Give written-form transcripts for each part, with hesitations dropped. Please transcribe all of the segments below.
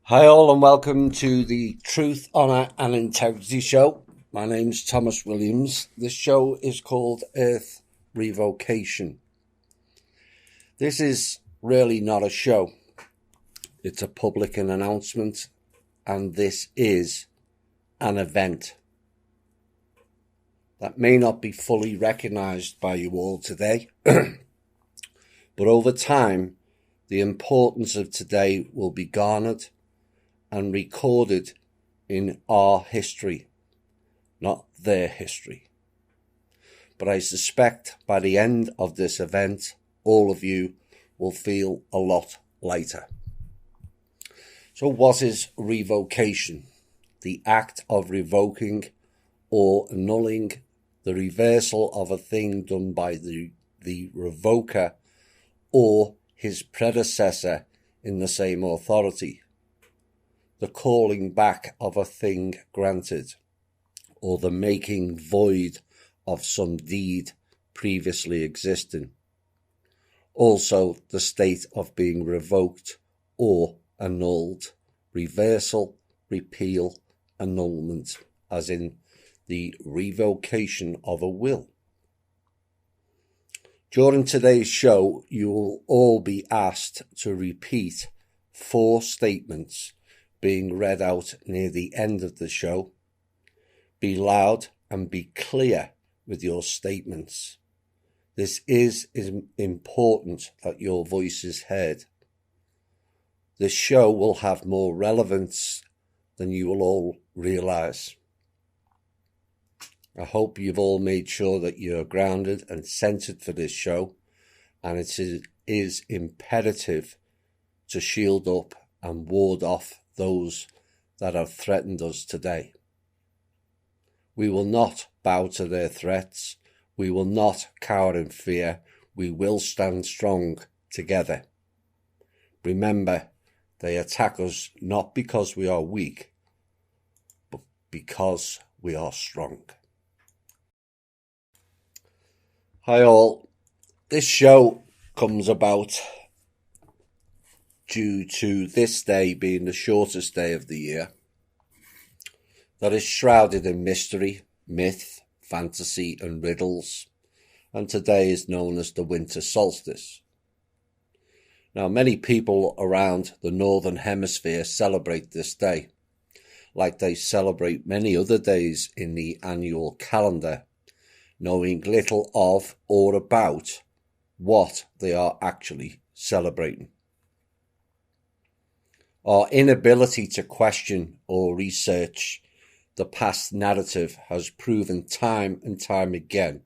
Hi all and welcome to the Truth, Honour and Integrity Show. My name's Thomas Williams. This show is called Earth Revocation. This is really not a show. It's a public announcement, and this is an event that may not be fully recognised by you all today, but over time the importance of today will be garnered and recorded in our history, not their history. But I suspect by the end of this event, all of you will feel a lot lighter. So what is revocation? The act of revoking or annulling the reversal of a thing done by the revoker or his predecessor in the same authority. The calling back of a thing granted, or the making void of some deed previously existing. Also, the state of being revoked or annulled, reversal, repeal, annulment, as in the revocation of a will. During today's show, you will all be asked to repeat 4 statements being read out near the end of the show. Be loud and be clear with your statements. This is important that your voice is heard. This show will have more relevance than you will all realise. I hope you've all made sure that you're grounded and centred for this show, and it is imperative to shield up and ward off those that have threatened us today. We will not bow to their threats. We will not cower in fear. We will stand strong together. Remember, they attack us not because we are weak, but because we are strong. Hi all. This show comes about due to this day being the shortest day of the year, that is shrouded in mystery, myth, fantasy and riddles, and today is known as the winter solstice. Now, many people around the northern hemisphere celebrate this day, like they celebrate many other days in the annual calendar, knowing little of or about what they are actually celebrating. Our inability to question or research the past narrative has proven time and time again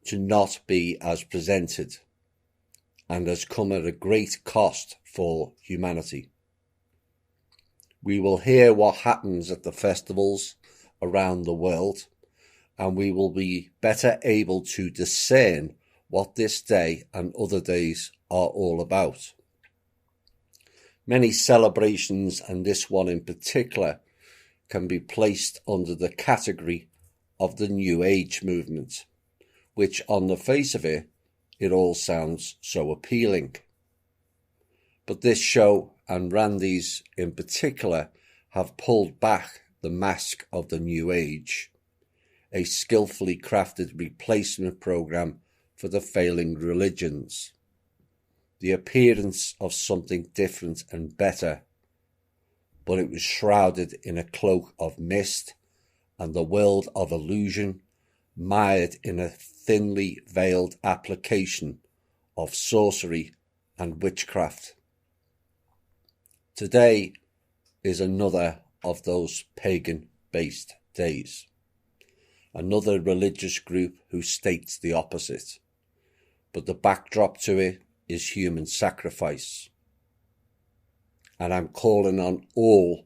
to not be as presented, and has come at a great cost for humanity. We will hear what happens at the festivals around the world, and we will be better able to discern what this day and other days are all about. Many celebrations, and this one in particular, can be placed under the category of the New Age movement, which on the face of it all sounds so appealing. But this show, and Randy's in particular, have pulled back the mask of the New Age, a skillfully crafted replacement program for the failing religions. The appearance of something different and better, but it was shrouded in a cloak of mist and the world of illusion, mired in a thinly veiled application of sorcery and witchcraft. Today is another of those pagan-based days. Another religious group who states the opposite, but the backdrop to it is human sacrifice. And I'm calling on all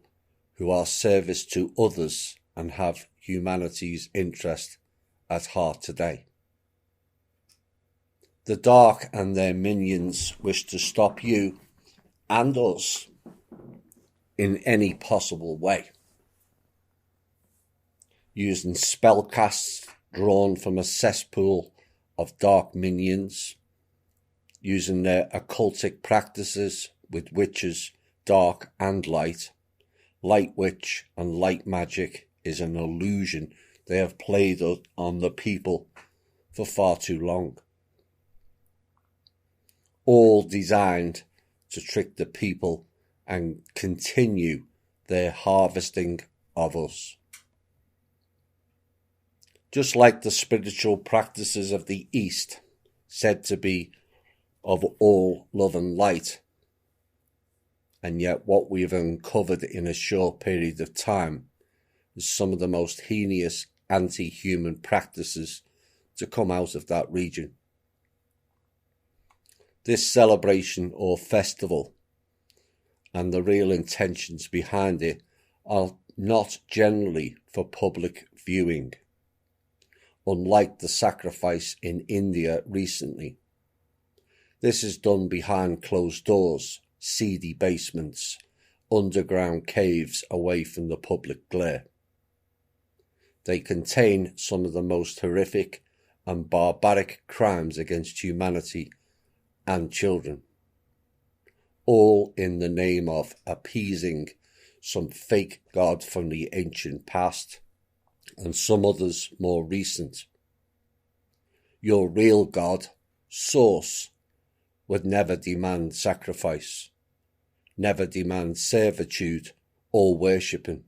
who are service to others and have humanity's interest at heart today. The dark and their minions wish to stop you and us in any possible way, using spellcasts drawn from a cesspool of dark minions, using their occultic practices with witches dark and light, light witch and light magic is an illusion they have played on the people for far too long. All designed to trick the people and continue their harvesting of us. Just like the spiritual practices of the East, said to be of all love and light, and yet what we've uncovered in a short period of time is some of the most heinous anti-human practices to come out of that region. This celebration or festival and the real intentions behind it are not generally for public viewing, unlike the sacrifice in India recently. This is done behind closed doors, seedy basements, underground caves away from the public glare. They contain some of the most horrific and barbaric crimes against humanity and children, all in the name of appeasing some fake god from the ancient past and some others more recent. Your real God, Source, would never demand sacrifice, never demand servitude or worshipping.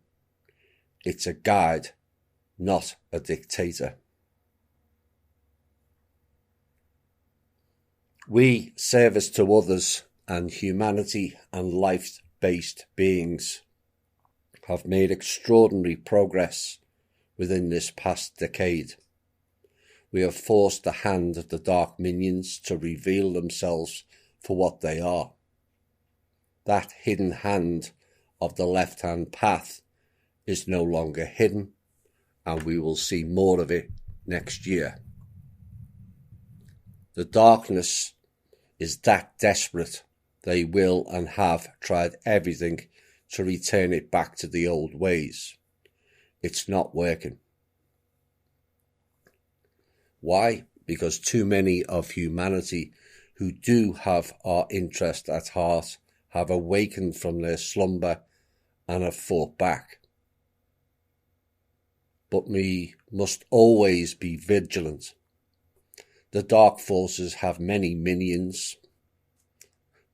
It's a guide, not a dictator. We, service to others and humanity and life-based beings, have made extraordinary progress within this past decade. We have forced the hand of the dark minions to reveal themselves for what they are. That hidden hand of the left-hand path is no longer hidden, and we will see more of it next year. The darkness is that desperate, they will and have tried everything to return it back to the old ways. It's not working. Why? Because too many of humanity who do have our interest at heart have awakened from their slumber and have fought back. But we must always be vigilant. The dark forces have many minions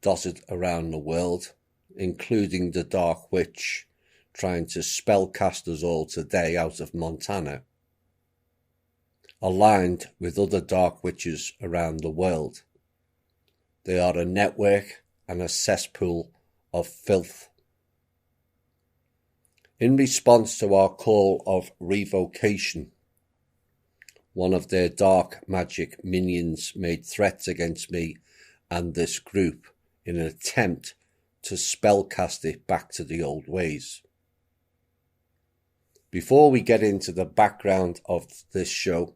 dotted around the world, including the Dark Witch trying to spellcast us all today out of Montana, aligned with other dark witches around the world. They are a network and a cesspool of filth. In response to our call of revocation, one of their dark magic minions made threats against me and this group in an attempt to spellcast it back to the old ways. Before we get into the background of this show,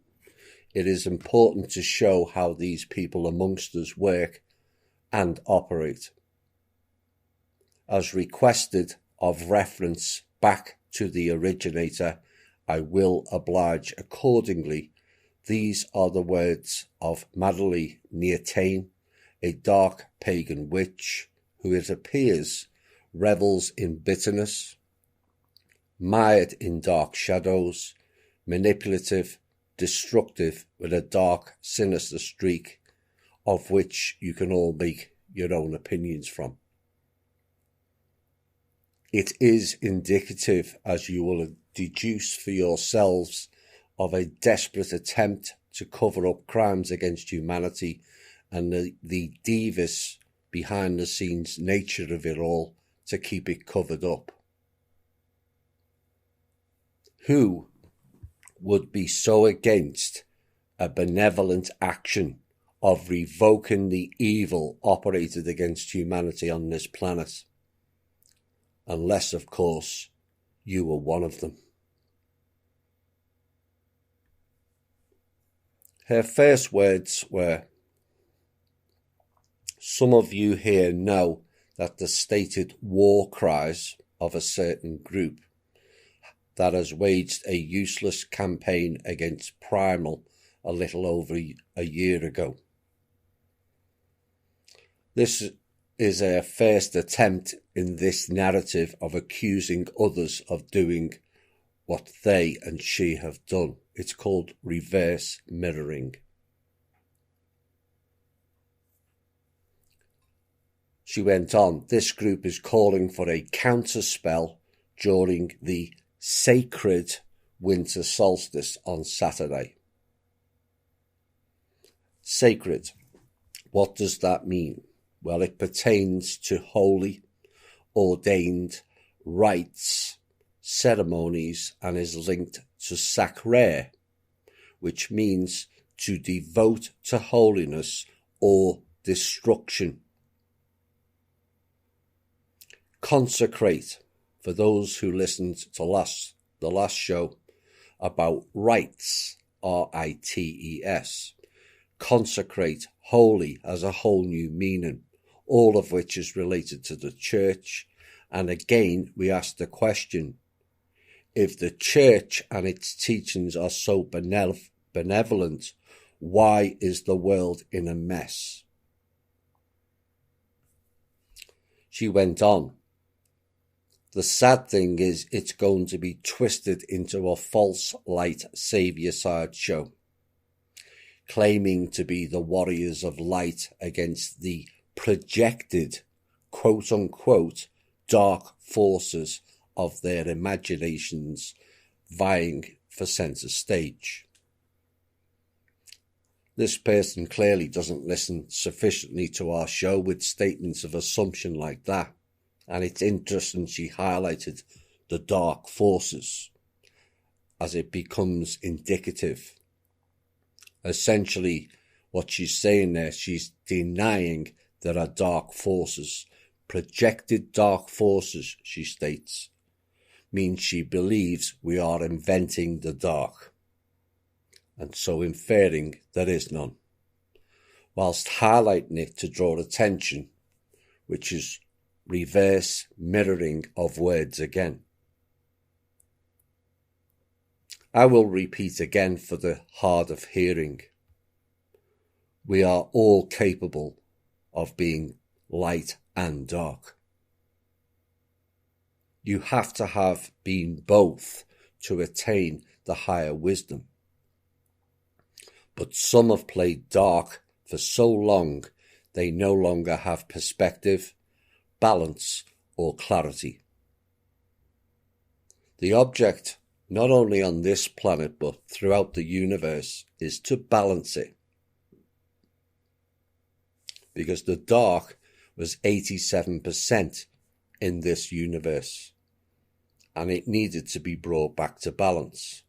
it is important to show how these people amongst us work and operate. As requested of reference back to the originator, I will oblige accordingly. These are the words of Madeline Neatane, a dark pagan witch who, it appears, revels in bitterness, mired in dark shadows, manipulative, destructive, with a dark, sinister streak, of which you can all make your own opinions from. It is indicative, as you will deduce for yourselves, of a desperate attempt to cover up crimes against humanity and the devious behind-the-scenes nature of it all to keep it covered up. Who would be so against a benevolent action of revoking the evil operated against humanity on this planet? Unless, of course, you were one of them. Her first words were, "Some of you here know that the stated war cries of a certain group that has waged a useless campaign against Primal a little over a year ago. This is her first attempt in this narrative of accusing others of doing what they and she have done. It's called reverse mirroring. She went on, this group is calling for a counterspell during the sacred winter solstice on Saturday. Sacred. What does that mean? Well, it pertains to holy, ordained rites, ceremonies, and is linked to sacrare, which means to devote to holiness or destruction. Consecrate, for those who listened to the last show about rites, R-I-T-E-S. Consecrate, holy, has a whole new meaning, all of which is related to the church. And again, we ask the question, if the church and its teachings are so benevolent, why is the world in a mess? She went on, the sad thing is it's going to be twisted into a false light saviour side show, claiming to be the warriors of light against the projected, quote-unquote, dark forces of their imaginations vying for centre stage. This person clearly doesn't listen sufficiently to our show with statements of assumption like that, and it's interesting she highlighted the dark forces as it becomes indicative. Essentially, what she's saying there, she's denying there are dark forces. Projected dark forces, she states, means she believes we are inventing the dark, and so inferring there is none, whilst highlighting it to draw attention, which is reverse mirroring of words again. I will repeat again for the hard of hearing. We are all capable of being light and dark. You have to have been both to attain the higher wisdom. But some have played dark for so long they no longer have perspective, balance, or clarity. The object, not only on this planet but throughout the universe, is to balance it. Because the dark was 87% in this universe, and it needed to be brought back to balance,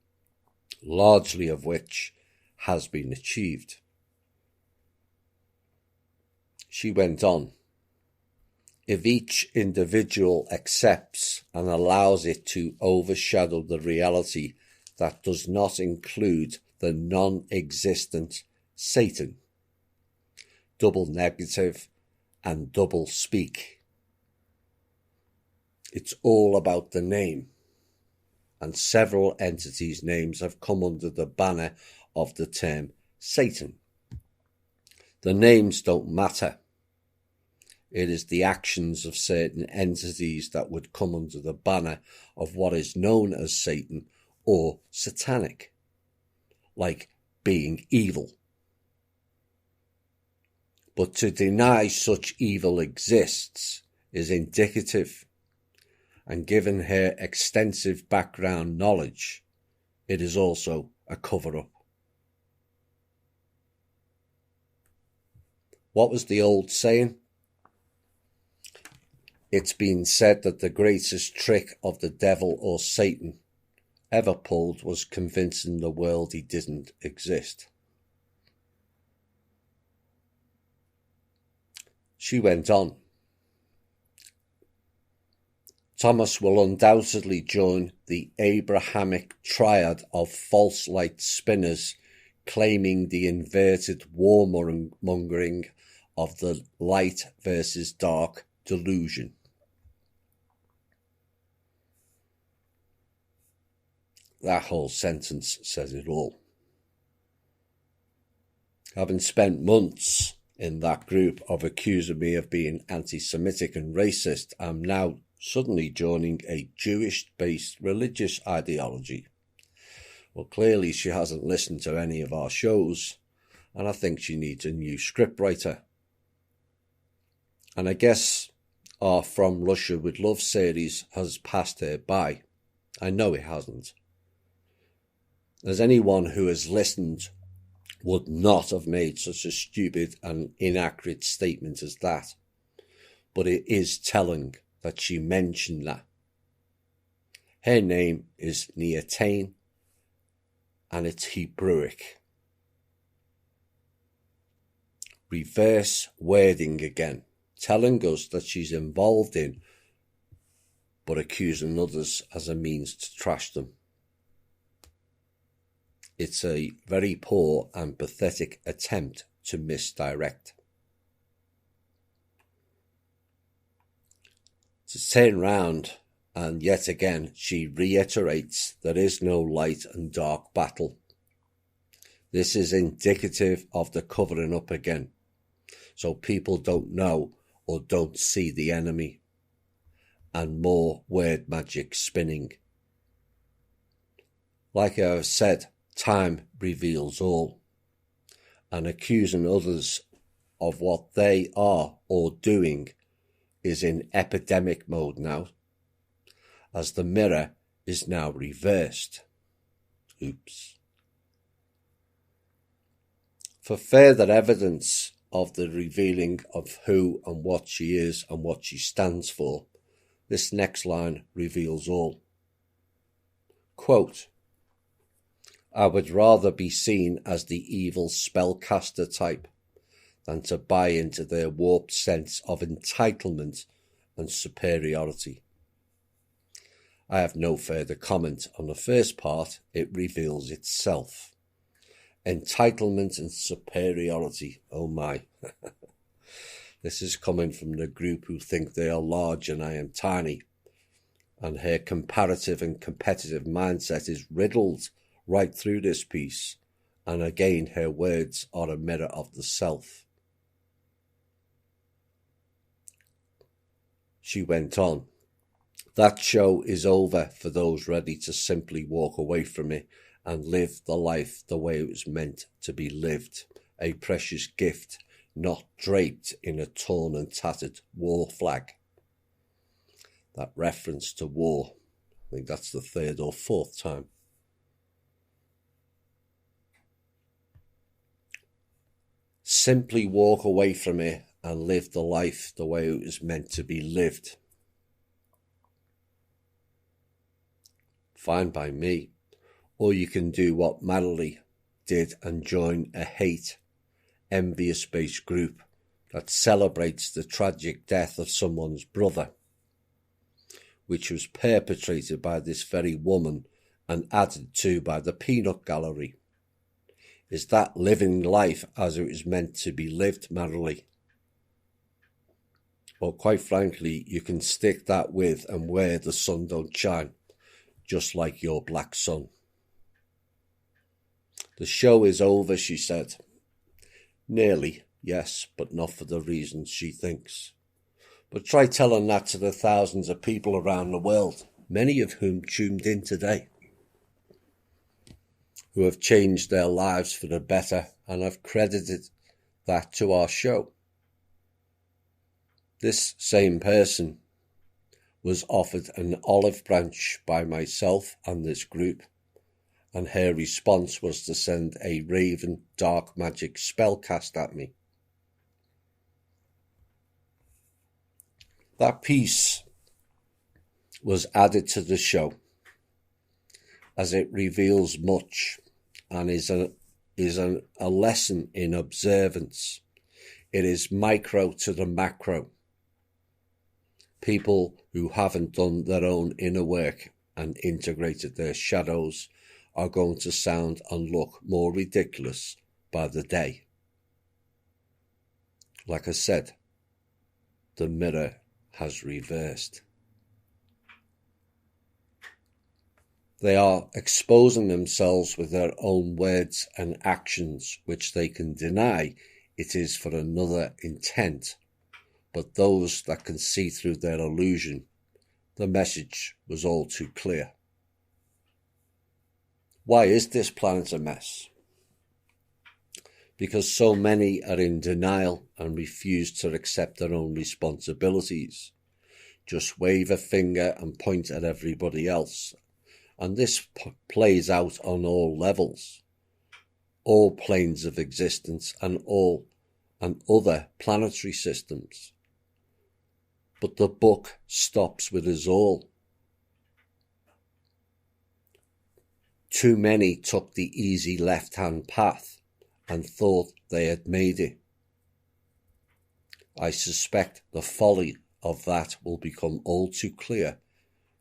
largely of which has been achieved. She went on, if each individual accepts and allows it to overshadow the reality that does not include the non-existent Satan, double negative and double speak. It's all about the name, and several entities' names have come under the banner of the term Satan. The names don't matter. It is the actions of certain entities that would come under the banner of what is known as Satan or satanic, like being evil. But to deny such evil exists is indicative, and given her extensive background knowledge, it is also a cover-up. What was the old saying? It's been said that the greatest trick of the devil or Satan ever pulled was convincing the world he didn't exist. She went on. Thomas will undoubtedly join the Abrahamic triad of false light spinners claiming the inverted warmongering of the light versus dark delusion. That whole sentence says it all. Having spent months in that group of accusing me of being anti-Semitic and racist, I'm now suddenly joining a Jewish-based religious ideology. Well, clearly she hasn't listened to any of our shows, and I think she needs a new scriptwriter. And I guess our From Russia with Love series has passed her by. I know it hasn't. As anyone who has listened would not have made such a stupid and inaccurate statement as that. But it is telling that she mentioned that. Her name is Neatain, and it's Hebrewic. Reverse wording again, telling us that she's involved in, but accusing others as a means to trash them. It's a very poor and pathetic attempt to misdirect. To turn round, and yet again she reiterates there is no light and dark battle. This is indicative of the covering up again, so people don't know or don't see the enemy, and more word magic spinning. Like I have said, time reveals all, and accusing others of what they are or doing is in epidemic mode now, as the mirror is now reversed. Oops. For further evidence of the revealing of who and what she is and what she stands for, this next line reveals all. Quote, I would rather be seen as the evil spellcaster type than to buy into their warped sense of entitlement and superiority. I have no further comment on the first part. It reveals itself. Entitlement and superiority. Oh my. This is coming from the group who think they are large and I am tiny. And her comparative and competitive mindset is riddled right through this piece. And again, her words are a mirror of the self. She went on, that show is over for those ready to simply walk away from it and live the life the way it was meant to be lived, a precious gift, not draped in a torn and tattered war flag. That reference to war, I think that's the third or fourth time. Simply walk away from it and live the life the way it was meant to be lived. Fine by me. Or you can do what Madeline did and join a hate, envious-based group that celebrates the tragic death of someone's brother, which was perpetrated by this very woman and added to by the peanut gallery. Is that living life as it was meant to be lived, Madeline? Well, quite frankly, you can stick that with and where the sun don't shine, just like your black sun. The show is over, she said. Nearly, yes, but not for the reasons she thinks. But try telling that to the thousands of people around the world, many of whom tuned in today, who have changed their lives for the better and have credited that to our show. This same person was offered an olive branch by myself and this group, and her response was to send a raven dark magic spell cast at me. That piece was added to the show as it reveals much and is a lesson in observance. It is micro to the macro. People who haven't done their own inner work and integrated their shadows are going to sound and look more ridiculous by the day. Like I said, the mirror has reversed. They are exposing themselves with their own words and actions, which they can deny it is for another intent, but those that can see through their illusion, the message was all too clear. Why is this planet a mess? Because so many are in denial and refuse to accept their own responsibilities. Just wave a finger and point at everybody else. And this plays out on all levels, all planes of existence and other planetary systems. But the book stops with us all. Too many took the easy left-hand path and thought they had made it. I suspect the folly of that will become all too clear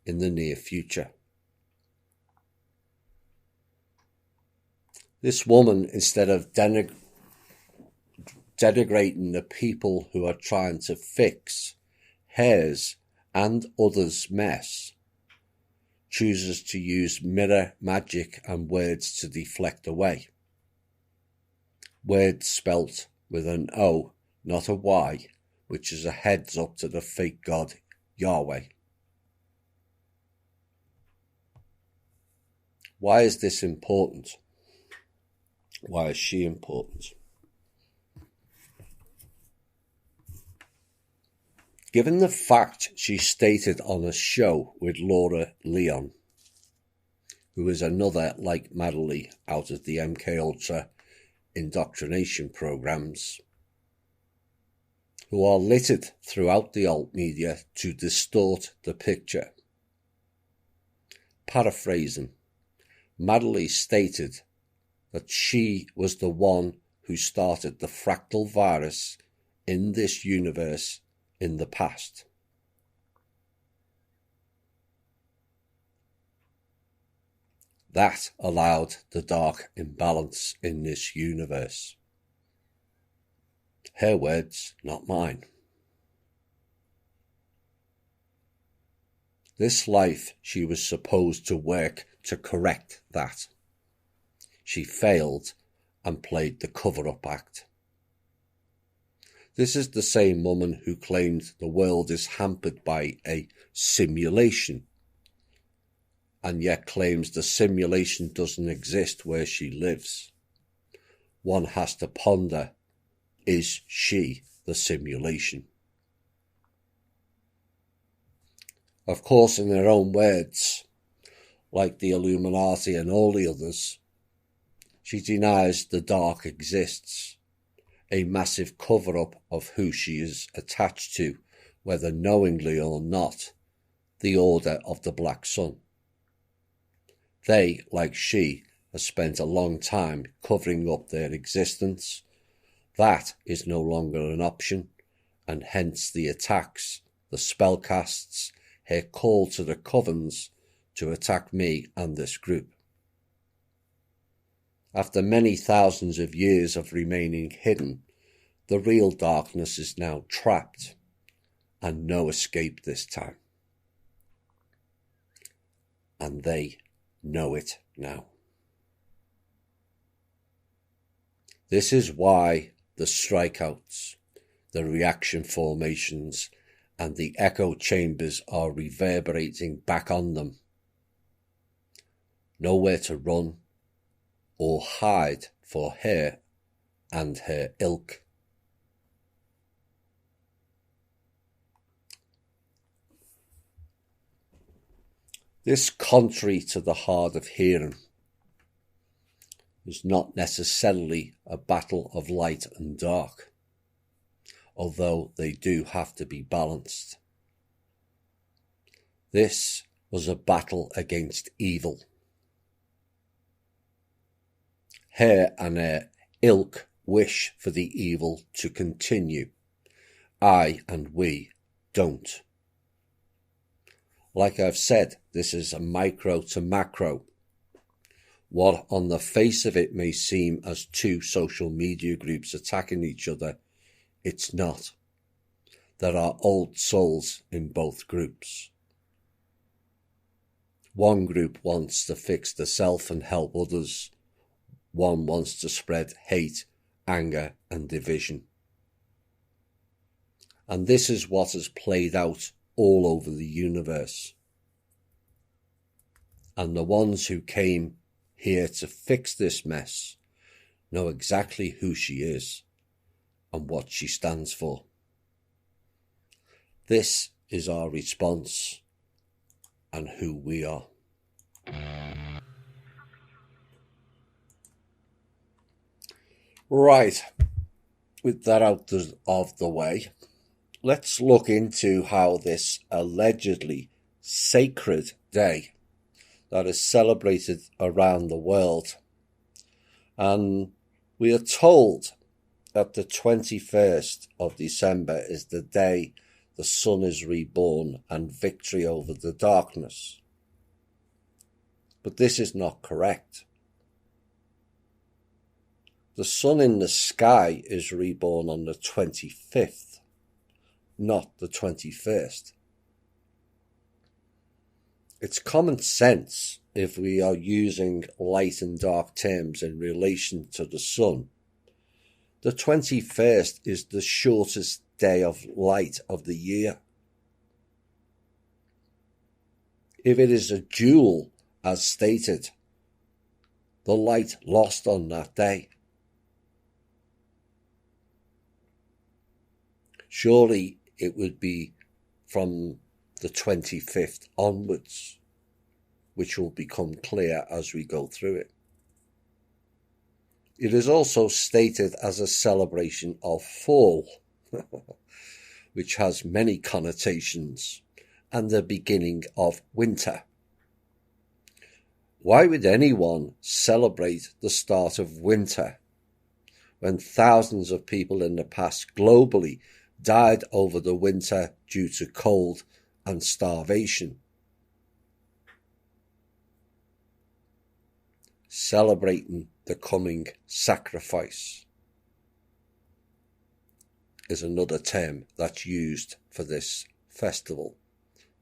in the near future. This woman, instead of denigrating the people who are trying to fix hers and others' mess, chooses to use mirror magic and words to deflect away. Words spelt with an O, not a Y, which is a heads up to the fake god Yahweh. Why is this important? Why is she important? Given the fact she stated on a show with Laura Leon, who is another like Madeline out of the MKUltra indoctrination programs, who are littered throughout the alt media to distort the picture. Paraphrasing, Madeline stated that she was the one who started the fractal virus in this universe in the past. That allowed the dark imbalance in this universe. Her words, not mine. This life she was supposed to work to correct that. She failed and played the cover-up act. This is the same woman who claimed the world is hampered by a simulation, and yet claims the simulation doesn't exist where she lives. One has to ponder, is she the simulation? Of course, in her own words, like the Illuminati and all the others, she denies the dark exists, a massive cover-up of who she is attached to, whether knowingly or not, the Order of the Black Sun. They, like she, have spent a long time covering up their existence. That is no longer an option, and hence the attacks, the spellcasts, her call to the covens to attack me and this group. After many thousands of years of remaining hidden, the real darkness is now trapped, and no escape this time. And they know it now. This is why the strikeouts, the reaction formations, and the echo chambers are reverberating back on them. Nowhere to run or hide for her and her ilk. This, contrary to the hard of hearing, is not necessarily a battle of light and dark, although they do have to be balanced. This was a battle against evil. Her and her ilk wish for the evil to continue. I and we don't. Like I've said, this is a micro to macro. What on the face of it may seem as two social media groups attacking each other, it's not. There are old souls in both groups. One group wants to fix the self and help others. One wants to spread hate anger and division. And this is what has played out all over the universe. And the ones who came here to fix this mess know exactly who she is and what she stands for. This is our response and who we are. Right, with that out of the way, let's look into how this allegedly sacred day that is celebrated around the world, and we are told that the 21st of December is the day the sun is reborn and victory over the darkness. But this is not correct. The sun in the sky is reborn on the 25th, not the 21st. It's common sense if we are using light and dark terms in relation to the sun. The 21st is the shortest day of light of the year. If it is a jewel, as stated, the light lost on that day. Surely it would be from the 25th onwards, which will become clear as we go through it. It is also stated as a celebration of fall, which has many connotations, and the beginning of winter. Why would anyone celebrate the start of winter when thousands of people in the past globally died over the winter due to cold and starvation? Celebrating the coming sacrifice is another term that's used for this festival.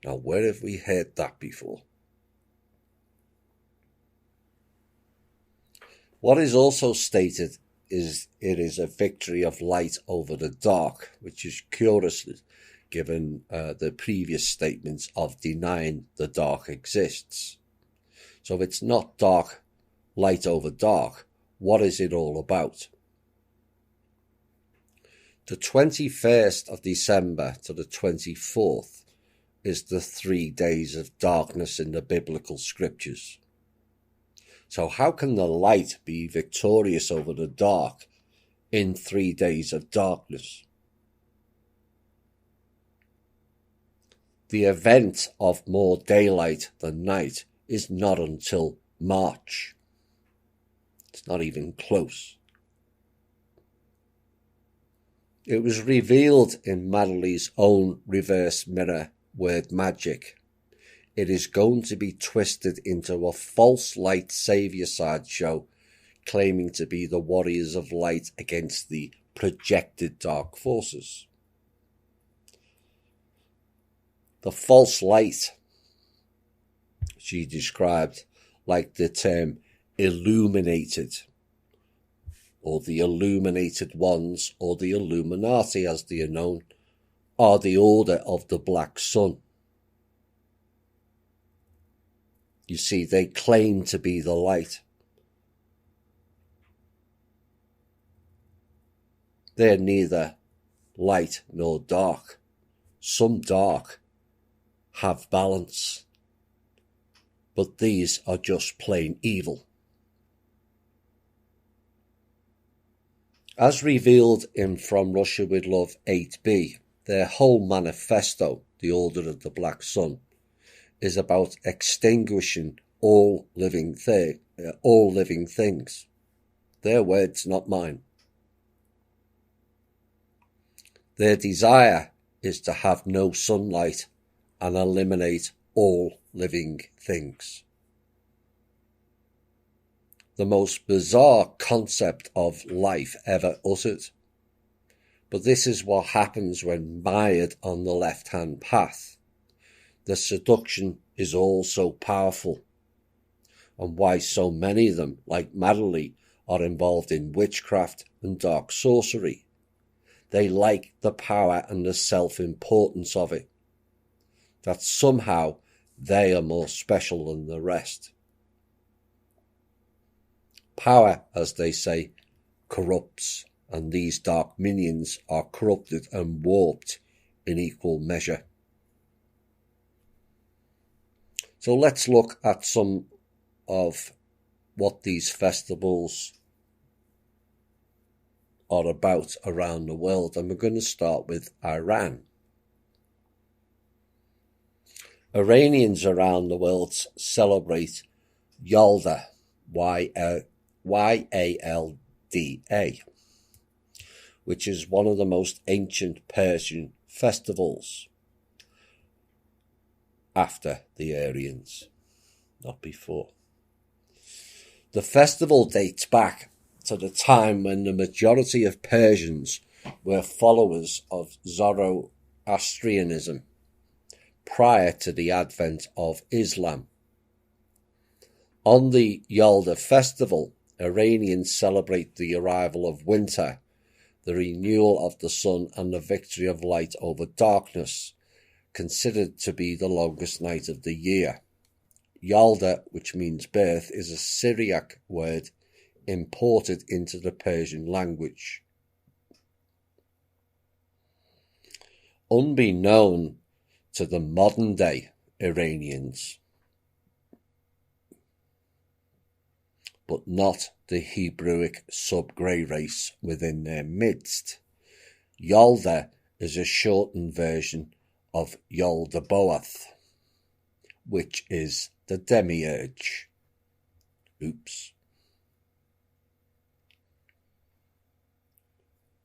Now, where have we heard that before? What is also stated is it is a victory of light over the dark, which is curious given the previous statements of denying the dark exists. So if it's not dark, light over dark, what is it all about? The 21st of December to the 24th is the 3 days of darkness in the biblical scriptures. So how can the light be victorious over the dark in 3 days of darkness? The event of more daylight than night is not until March. It's not even close. It was revealed in Madeli's own reverse mirror word magic. It is going to be twisted into a false light saviour sideshow, claiming to be the warriors of light against the projected dark forces. The false light, she described like the term illuminated, or the illuminated ones, or the Illuminati as they are known, are the order of the Black Sun. You see, they claim to be the light. They're neither light nor dark. Some dark have balance, but these are just plain evil. As revealed in From Russia With Love 8b, their whole manifesto, The Order of the Black Sun, is about extinguishing all living things. Their words, not mine. Their desire is to have no sunlight and eliminate all living things. The most bizarre concept of life ever uttered. But this is what happens when mired on the left-hand path. The seduction is all so powerful, and why so many of them, like Madely, are involved in witchcraft and dark sorcery. They like the power and the self-importance of it, that somehow they are more special than the rest. Power, as they say, corrupts, and these dark minions are corrupted and warped in equal measure. So let's look at some of what these festivals are about around the world, and we're going to start with Iran. Iranians around the world celebrate Yalda, Y-A-L-D-A, which is one of the most ancient Persian festivals after the Aryans, not before. The festival dates back to the time when the majority of Persians were followers of Zoroastrianism prior to the advent of Islam. On the Yalda festival, Iranians celebrate the arrival of winter, the renewal of the sun, and the victory of light over darkness, considered to be the longest night of the year. Yalda, which means birth, is a Syriac word imported into the Persian language. Unbeknown to the modern-day Iranians, but not the Hebrewic sub-grey race within their midst, Yalda is a shortened version of Yaldabaoth, which is the demiurge.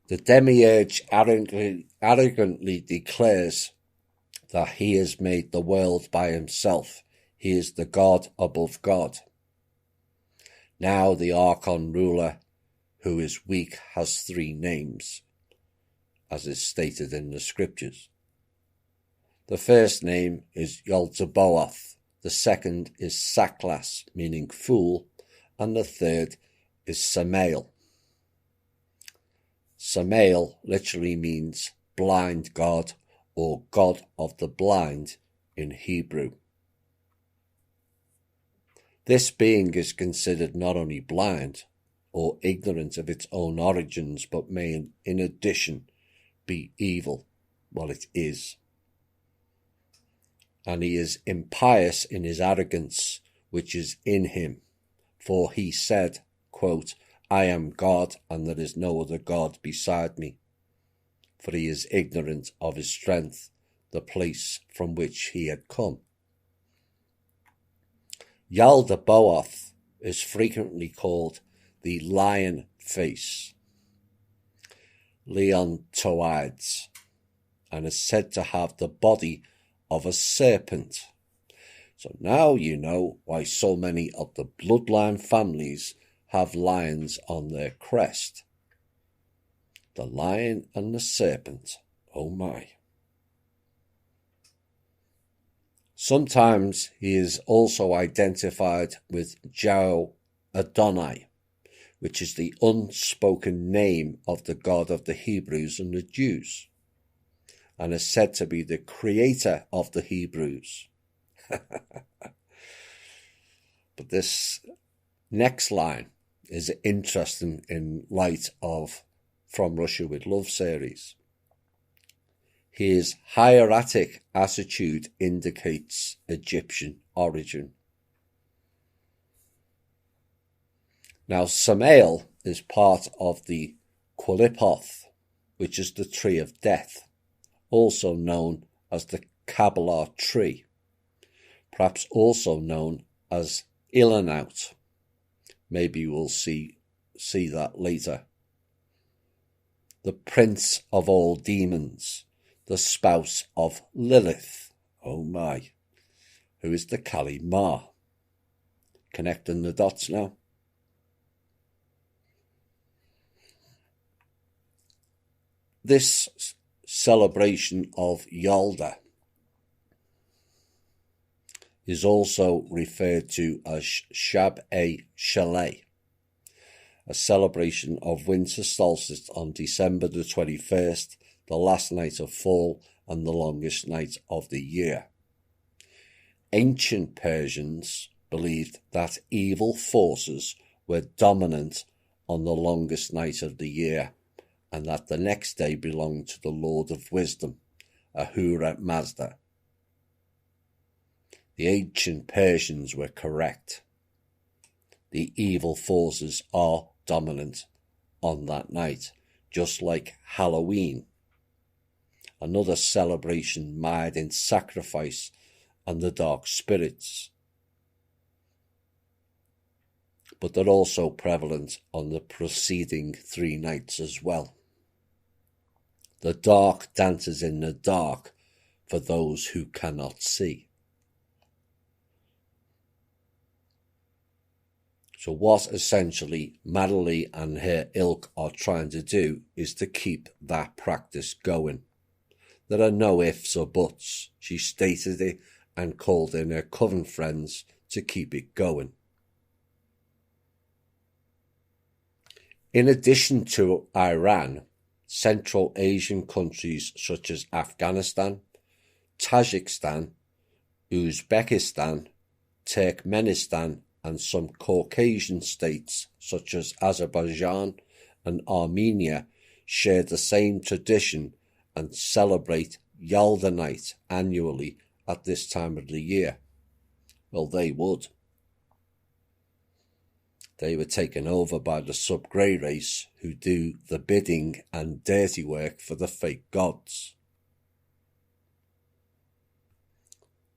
The demiurge arrogantly declares that he has made the world by himself. He is the God above God. Now the Archon ruler, who is weak, has 3 names, as is stated in the scriptures. The first name is Yaldabaoth, the second is Saklas, meaning fool, and the third is Samael. Samael literally means blind god, or god of the blind in Hebrew. This being is considered not only blind or ignorant of its own origins, but may in addition be evil. Well, it is. And he is impious in his arrogance, which is in him. For he said, quote, I am God, and there is no other God beside me. For he is ignorant of his strength, the place from which he had come. Yaldabaoth is frequently called the lion face, Leontoides, and is said to have the body of a serpent. So now you know why so many of the bloodline families have lions on their crest. The lion and the serpent, oh my. Sometimes he is also identified with Jao Adonai, which is the unspoken name of the God of the Hebrews and the Jews, and is said to be the creator of the Hebrews. But this next line is interesting in light of From Russia with Love series. His hieratic attitude indicates Egyptian origin. Now, Samael is part of the Qalipoth, which is the tree of death, also known as the Kabbalah tree, perhaps also known as Ilanaut. Maybe we'll see that later. The prince of all demons, the spouse of Lilith, oh my, who is the Kali Ma. Connecting the dots now. This celebration of Yalda is also referred to as Shab-e Shaleh, a celebration of winter solstice on December the 21st, the last night of fall and the longest night of the year. Ancient Persians believed that evil forces were dominant on the longest night of the year, and that the next day belonged to the Lord of Wisdom, Ahura Mazda. The ancient Persians were correct. The evil forces are dominant on that night, just like Halloween, another celebration mired in sacrifice and the dark spirits. But they're also prevalent on the preceding 3 nights as well. The dark dances in the dark for those who cannot see. So what essentially Madeline and her ilk are trying to do is to keep that practice going. There are no ifs or buts. She stated it and called in her coven friends to keep it going. In addition to Iran, Central Asian countries such as Afghanistan, Tajikistan, Uzbekistan, Turkmenistan, and some Caucasian states such as Azerbaijan and Armenia share the same tradition and celebrate Yalda Night annually at this time of the year. Well, they would. They were taken over by the sub-grey race who do the bidding and dirty work for the fake gods.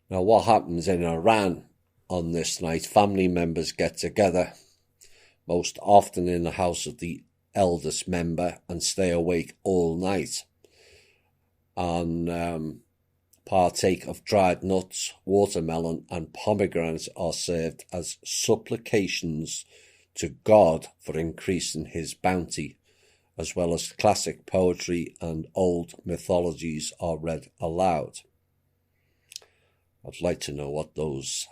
Now, what happens in Iran on this night? Family members get together, most often in the house of the eldest member, and stay awake all night and partake of dried nuts, watermelon and pomegranates are served as supplications to God for increasing his bounty, as well as classic poetry and old mythologies are read aloud. I'd like to know what those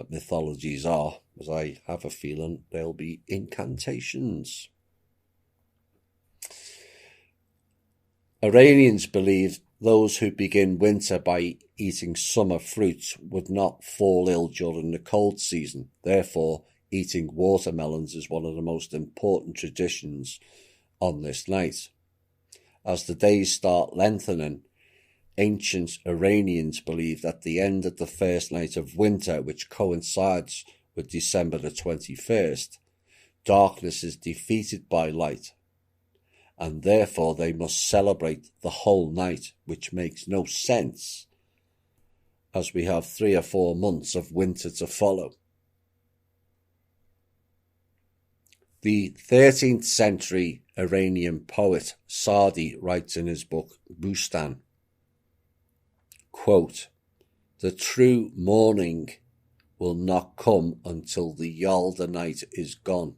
mythologies are, as I have a feeling they'll be incantations. Iranians believe those who begin winter by eating summer fruits would not fall ill during the cold season. Therefore, eating watermelons is one of the most important traditions on this night. As the days start lengthening, ancient Iranians believe that the end of the first night of winter, which coincides with December the 21st, darkness is defeated by light, and therefore they must celebrate the whole night, which makes no sense, as we have 3 or 4 months of winter to follow. The 13th century Iranian poet Sadi writes in his book Bustan, quote, "The true morning will not come until the Yalda night is gone."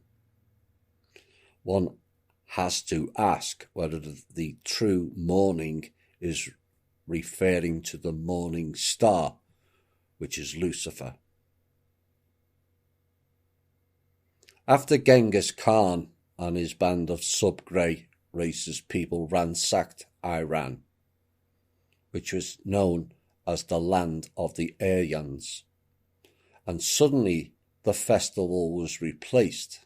One has to ask whether the true morning is referring to the morning star, which is Lucifer. After Genghis Khan and his band of sub-grey racist people ransacked Iran, which was known as the land of the Aryans, and suddenly the festival was replaced,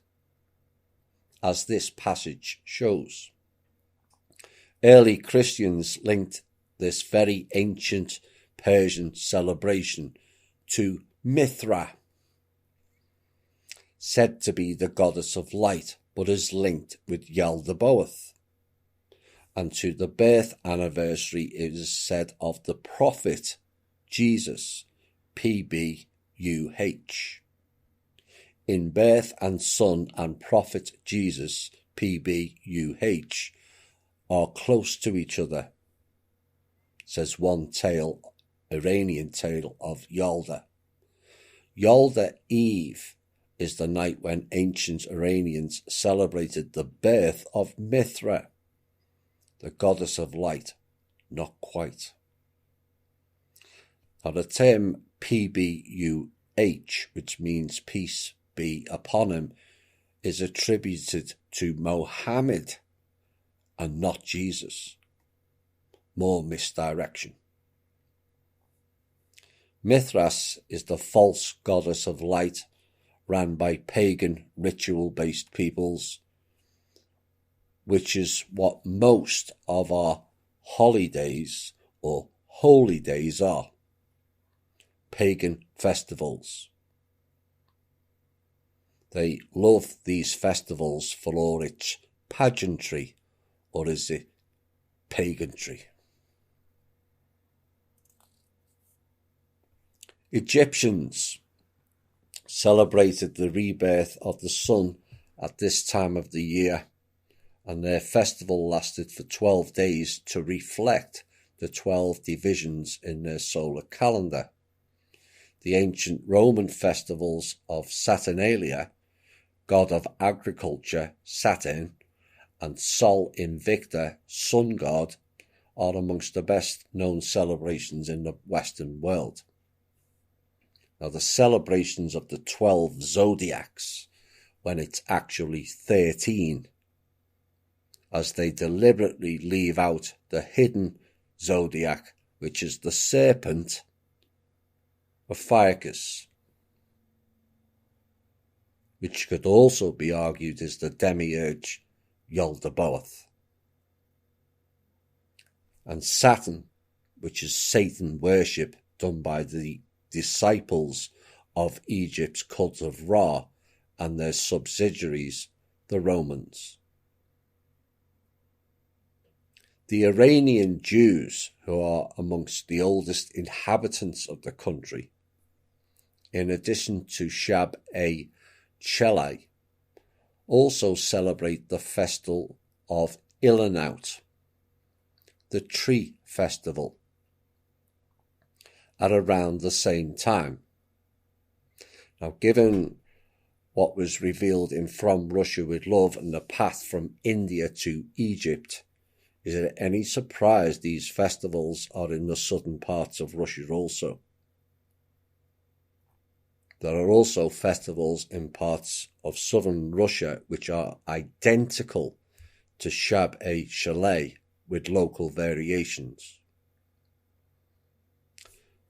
as this passage shows. Early Christians linked this very ancient Persian celebration to Mithra, said to be the goddess of light, but is linked with Yaldabaoth, and to the birth anniversary, it is said, of the prophet Jesus, PBUH. In birth and son and prophet Jesus, PBUH, are close to each other, says one tale, Iranian tale of Yalda. Yalda Eve is the night when ancient Iranians celebrated the birth of Mithra, the goddess of light. Not quite. Now the term PBUH, which means peace be upon him, is attributed to Mohammed and not Jesus. More misdirection. Mithras is the false goddess of light ran by pagan ritual-based peoples, which is what most of our holidays or holy days are. Pagan festivals. They love these festivals for all its pageantry, or is it pagantry? Egyptians celebrated the rebirth of the sun at this time of the year, and their festival lasted for 12 days to reflect the 12 divisions in their solar calendar. The ancient Roman festivals of Saturnalia, god of agriculture Saturn, and Sol Invicta, sun god, are amongst the best known celebrations in the Western world. Now, the celebrations of the 12 zodiacs, when it's actually 13, as they deliberately leave out the hidden zodiac, which is the serpent of Ophiuchus, which could also be argued is the demiurge Yaldabaoth, and Saturn, which is Satan worship done by the disciples of Egypt's cult of Ra and their subsidiaries, the Romans. The Iranian Jews, who are amongst the oldest inhabitants of the country, in addition to Shab-e-Cheli, also celebrate the festival of Ilanout, the tree festival, at around the same time. Now, given what was revealed in From Russia with Love and the path from India to Egypt, is it any surprise these festivals are in the southern parts of Russia also? There are also festivals in parts of southern Russia which are identical to Shab-e-Cheli with local variations.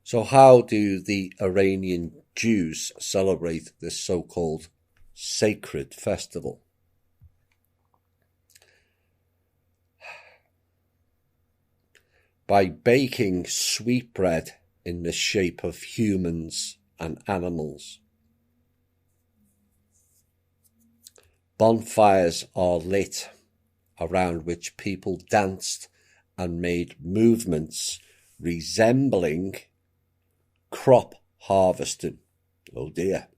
So how do the Iranian Jews celebrate this so-called sacred festival? By baking sweetbread in the shape of humans and animals. Bonfires are lit around which people danced and made movements resembling crop harvesting. Oh dear.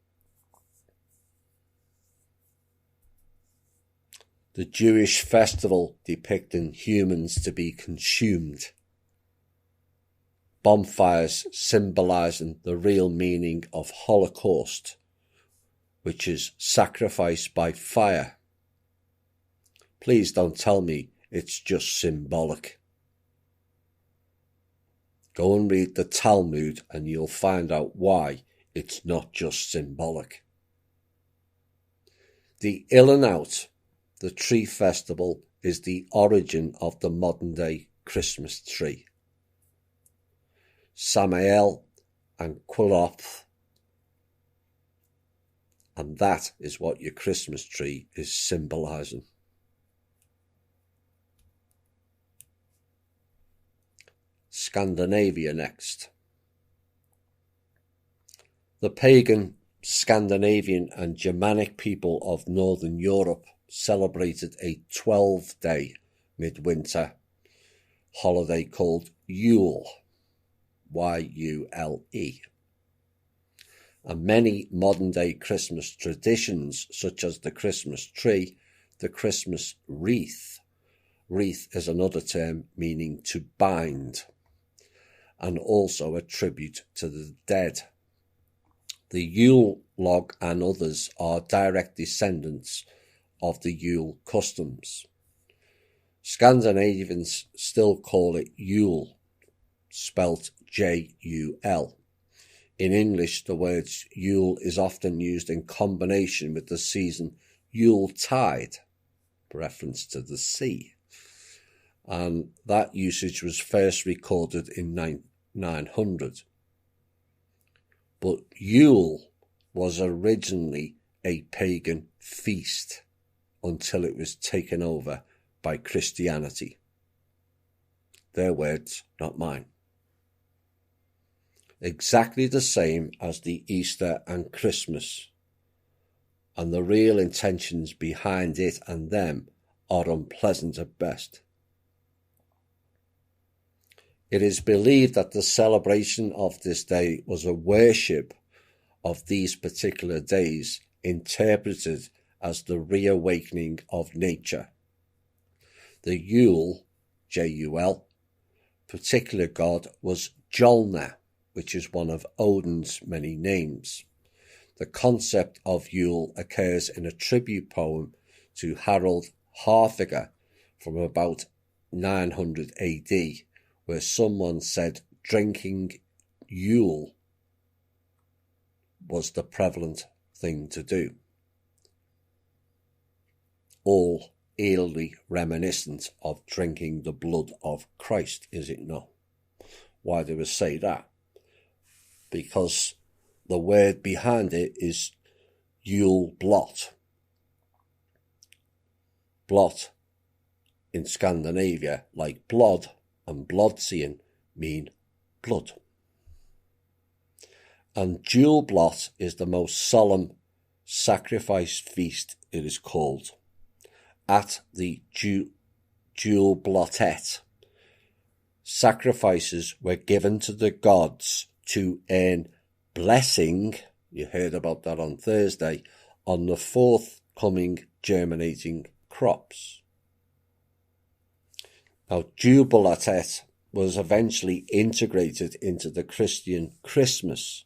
The Jewish festival depicting humans to be consumed. Bonfires symbolizing the real meaning of Holocaust, which is sacrifice by fire. Please don't tell me it's just symbolic. Go and read the Talmud and you'll find out why it's not just symbolic. The Ilanout, the tree festival, is the origin of the modern day Christmas tree. Samael and Quiloph, and that is what your Christmas tree is symbolizing. Scandinavia next. The pagan Scandinavian and Germanic people of Northern Europe celebrated a 12-day midwinter holiday called Yule, Y-U-L-E. And many modern-day Christmas traditions, such as the Christmas tree, the Christmas wreath. Wreath is another term meaning to bind, and also a tribute to the dead. The Yule log and others are direct descendants of the Yule customs. Scandinavians still call it Yule, spelt J-U-L. In English, the word Yule is often used in combination with the season Yuletide, reference to the sea. And that usage was first recorded in 900. But Yule was originally a pagan feast until it was taken over by Christianity. Their words, not mine. Exactly the same as the Easter and Christmas, and the real intentions behind it and them are unpleasant at best. It is believed that the celebration of this day was a worship of these particular days, interpreted as the reawakening of nature. The Yule, J-U-L, particular god was Jolner, which is one of Odin's many names. The concept of Yule occurs in a tribute poem to Harald Harfiger from about 900 AD, where someone said drinking Yule was the prevalent thing to do. All eerily reminiscent of drinking the blood of Christ, is it not? Why do we say that? Because the word behind it is Yule blot. Blot in Scandinavia, like blood and bloodseeing, mean blood. And Jule blot is the most solemn sacrifice feast, it is called. At the Jule blottet, sacrifices were given to the gods to earn blessing, you heard about that on Thursday, on the forthcoming germinating crops. Now, Jubilatet was eventually integrated into the Christian Christmas,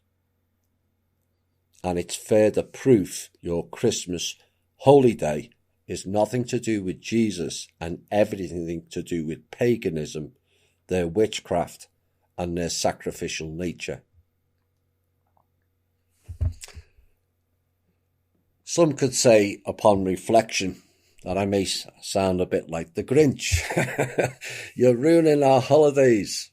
and it's further proof your Christmas holiday is nothing to do with Jesus and everything to do with paganism, their witchcraft, and their sacrificial nature. Some could say, upon reflection, that I may sound a bit like the Grinch. You're ruining our holidays,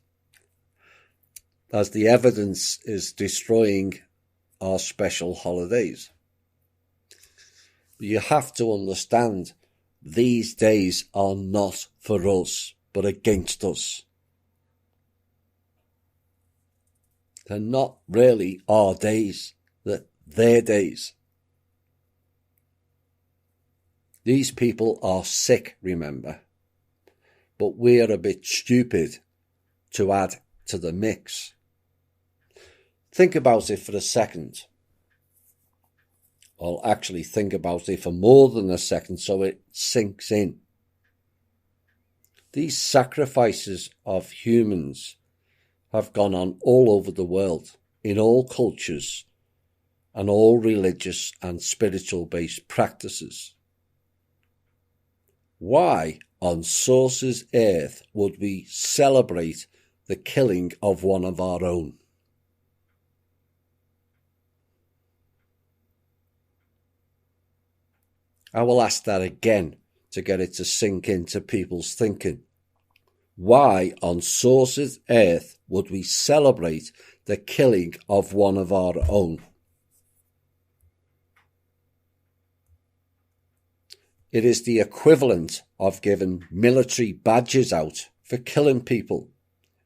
as the evidence is destroying our special holidays. But you have to understand, these days are not for us, but against us. They're not really our days, they're their days. These people are sick, remember, but we are a bit stupid to add to the mix. Think about it for a second. Or actually think about it for more than a second so it sinks in. These sacrifices of humans have gone on all over the world, in all cultures, and all religious and spiritual-based practices. Why on Source's earth would we celebrate the killing of one of our own? I will ask that again to get it to sink into people's thinking. Why on Source's earth would we celebrate the killing of one of our own? It is the equivalent of giving military badges out for killing people.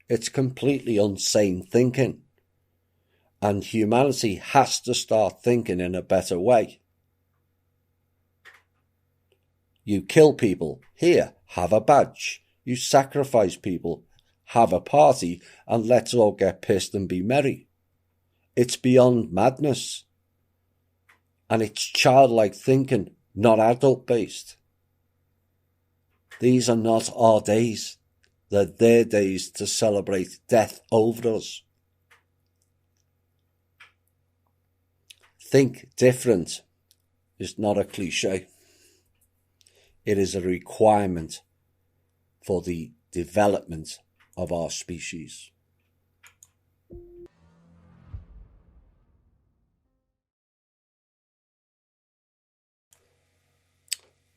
It's completely insane thinking. And humanity has to start thinking in a better way. You kill people, here, have a badge. You sacrifice people, have a party, and let's all get pissed and be merry. It's beyond madness. And it's childlike thinking, not adult-based. These are not our days. They're their days to celebrate death over us. Think different is not a cliche. It is a requirement for the development of our species.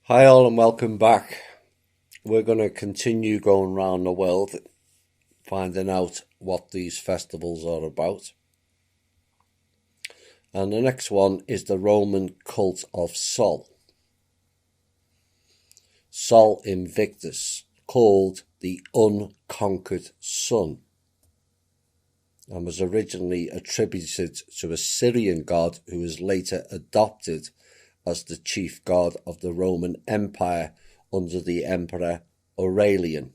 Hi all and welcome back. We're going to continue going around the world finding out what these festivals are about. And the next one is the Roman cult of Sol. Sol Invictus, called the Unconquered Sun, and was originally attributed to a Syrian god who was later adopted as the chief god of the Roman Empire under the Emperor Aurelian.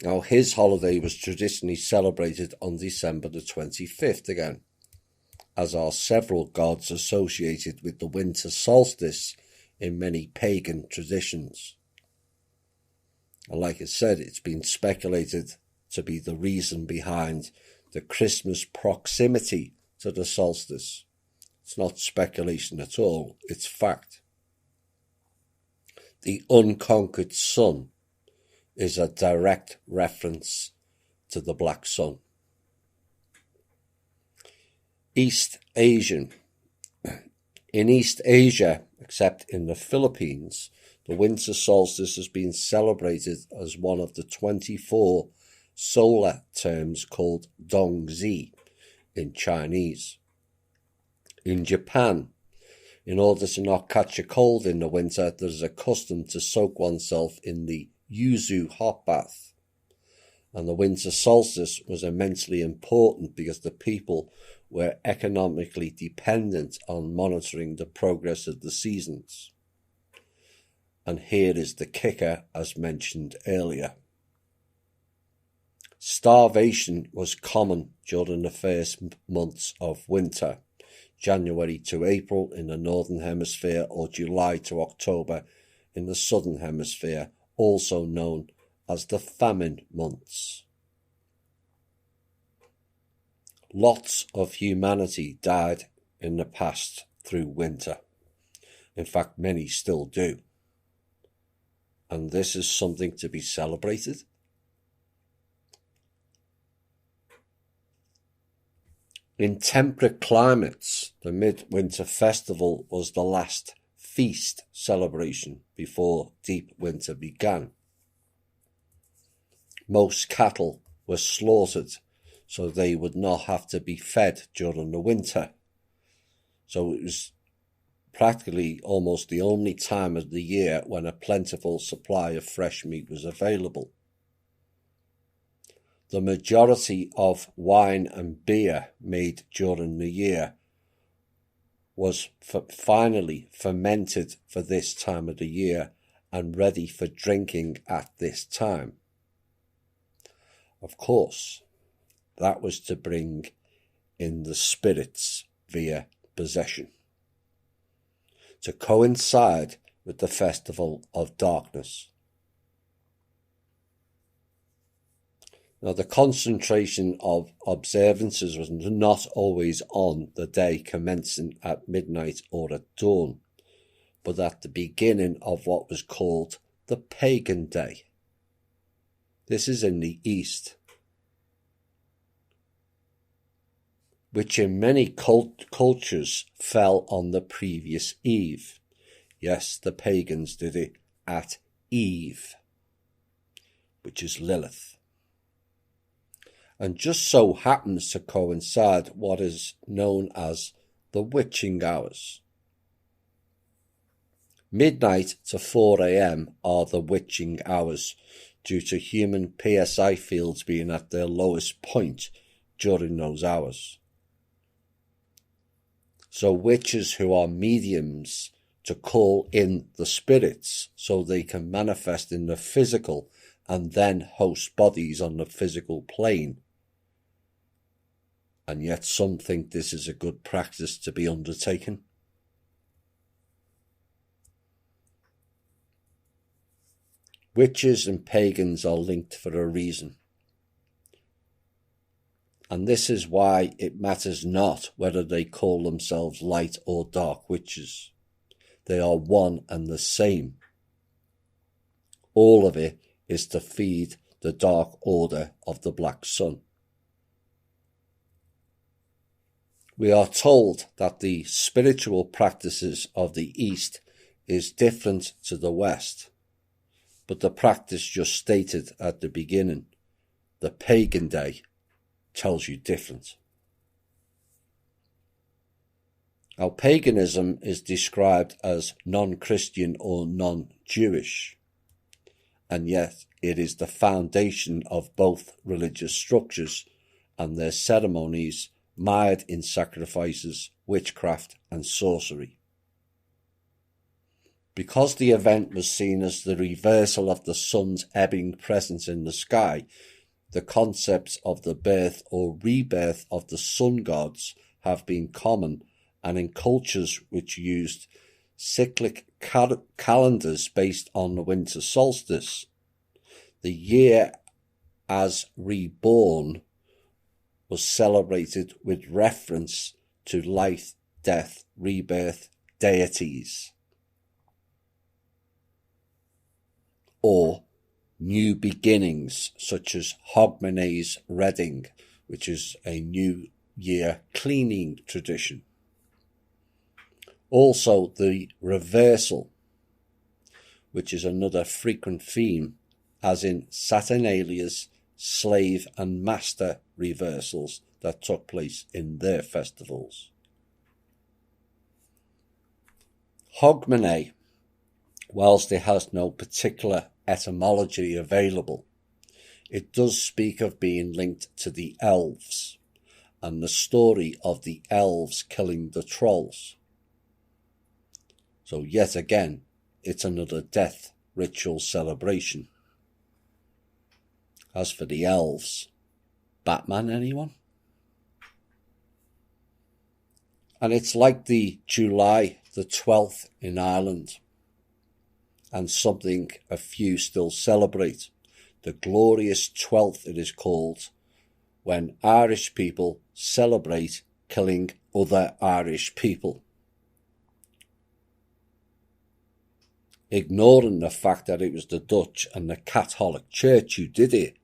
Now, his holiday was traditionally celebrated on December the 25th again, as are several gods associated with the winter solstice in many pagan traditions. And like I said, it's been speculated to be the reason behind the Christmas proximity to the solstice. It's not speculation at all, it's fact. The unconquered sun is a direct reference to the black sun. East Asian. In East Asia, except in the Philippines, the winter solstice has been celebrated as one of the 24 solar terms called Dongzi in Chinese. In Japan, in order to not catch a cold in the winter, there is a custom to soak oneself in the yuzu hot bath. And the winter solstice was immensely important because the people were economically dependent on monitoring the progress of the seasons. And here is the kicker, as mentioned earlier. Starvation was common during the first months of winter, January to April in the Northern Hemisphere or July to October in the Southern Hemisphere, also known as the famine months. Lots of humanity died in the past through winter. In fact, many still do. And this is something to be celebrated. In temperate climates, the Midwinter Festival was the last feast celebration before deep winter began. Most cattle were slaughtered so they would not have to be fed during the winter. So it was practically almost the only time of the year when a plentiful supply of fresh meat was available. The majority of wine and beer made during the year was finally fermented for this time of the year and ready for drinking at this time. Of course, that was to bring in the spirits via possession, to coincide with the festival of darkness. Now, the concentration of observances was not always on the day commencing at midnight or at dawn, but at the beginning of what was called the pagan day. This is in the East, which in many cultures fell on the previous eve. Yes, the pagans did it at Eve, which is Lilith. And just so happens to coincide what is known as the witching hours. Midnight to 4 a.m. are the witching hours due to human PSI fields being at their lowest point during those hours. So witches who are mediums to call in the spirits so they can manifest in the physical and then host bodies on the physical plane. And yet some think this is a good practice to be undertaken. Witches and pagans are linked for a reason. And this is why it matters not whether they call themselves light or dark witches. They are one and the same. All of it is to feed the dark order of the black sun. We are told that the spiritual practices of the East is different to the West, but the practice just stated at the beginning, the pagan day, tells you different. Now, paganism is described as non-Christian or non-Jewish, and yet it is the foundation of both religious structures and their ceremonies mired in sacrifices, witchcraft and sorcery. Because the event was seen as the reversal of the sun's ebbing presence in the sky, the concepts of the birth or rebirth of the sun gods have been common, and in cultures which used cyclic calendars based on the winter solstice, the year as reborn was celebrated with reference to life, death, rebirth deities, or new beginnings, such as Hogmanay's Reading, which is a New Year cleaning tradition. Also, the reversal, which is another frequent theme, as in Saturnalia's slave and master reversals that took place in their festivals. Hogmanay, whilst it has no particular etymology available, it does speak of being linked to the elves and the story of the elves killing the trolls. So yet again, it's another death ritual celebration. As for the elves, Batman, anyone? And it's like the July the 12th in Ireland, and something a few still celebrate. The glorious 12th it is called, when Irish people celebrate killing other Irish people, ignoring the fact that it was the Dutch and the Catholic Church who did it.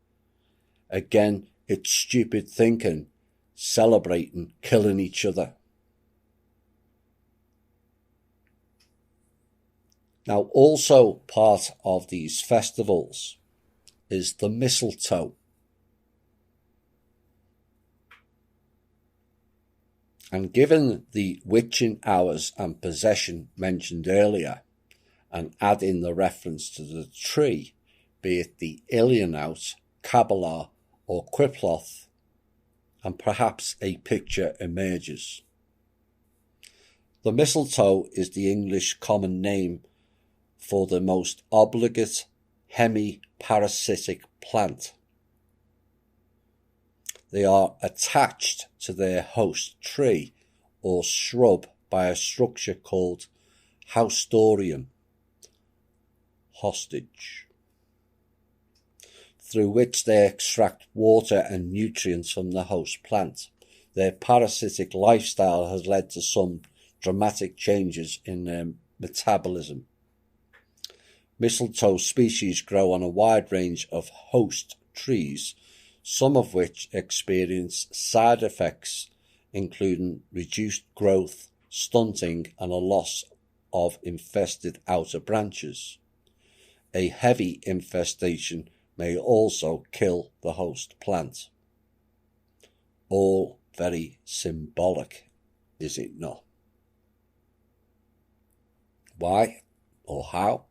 Again, it's stupid thinking, celebrating killing each other. Now, also part of these festivals is the mistletoe. And given the witching hours and possession mentioned earlier, and add in the reference to the tree, be it the Ilionaut, Kabbalah or Qiploth, and perhaps a picture emerges. The mistletoe is the English common name for the most obligate hemi-parasitic plant. They are attached to their host tree or shrub by a structure called haustorium, hostage, through which they extract water and nutrients from the host plant. Their parasitic lifestyle has led to some dramatic changes in their metabolism. Mistletoe species grow on a wide range of host trees, some of which experience side effects including reduced growth, stunting and a loss of infested outer branches. A heavy infestation may also kill the host plant. All very symbolic, is it not? Why or how?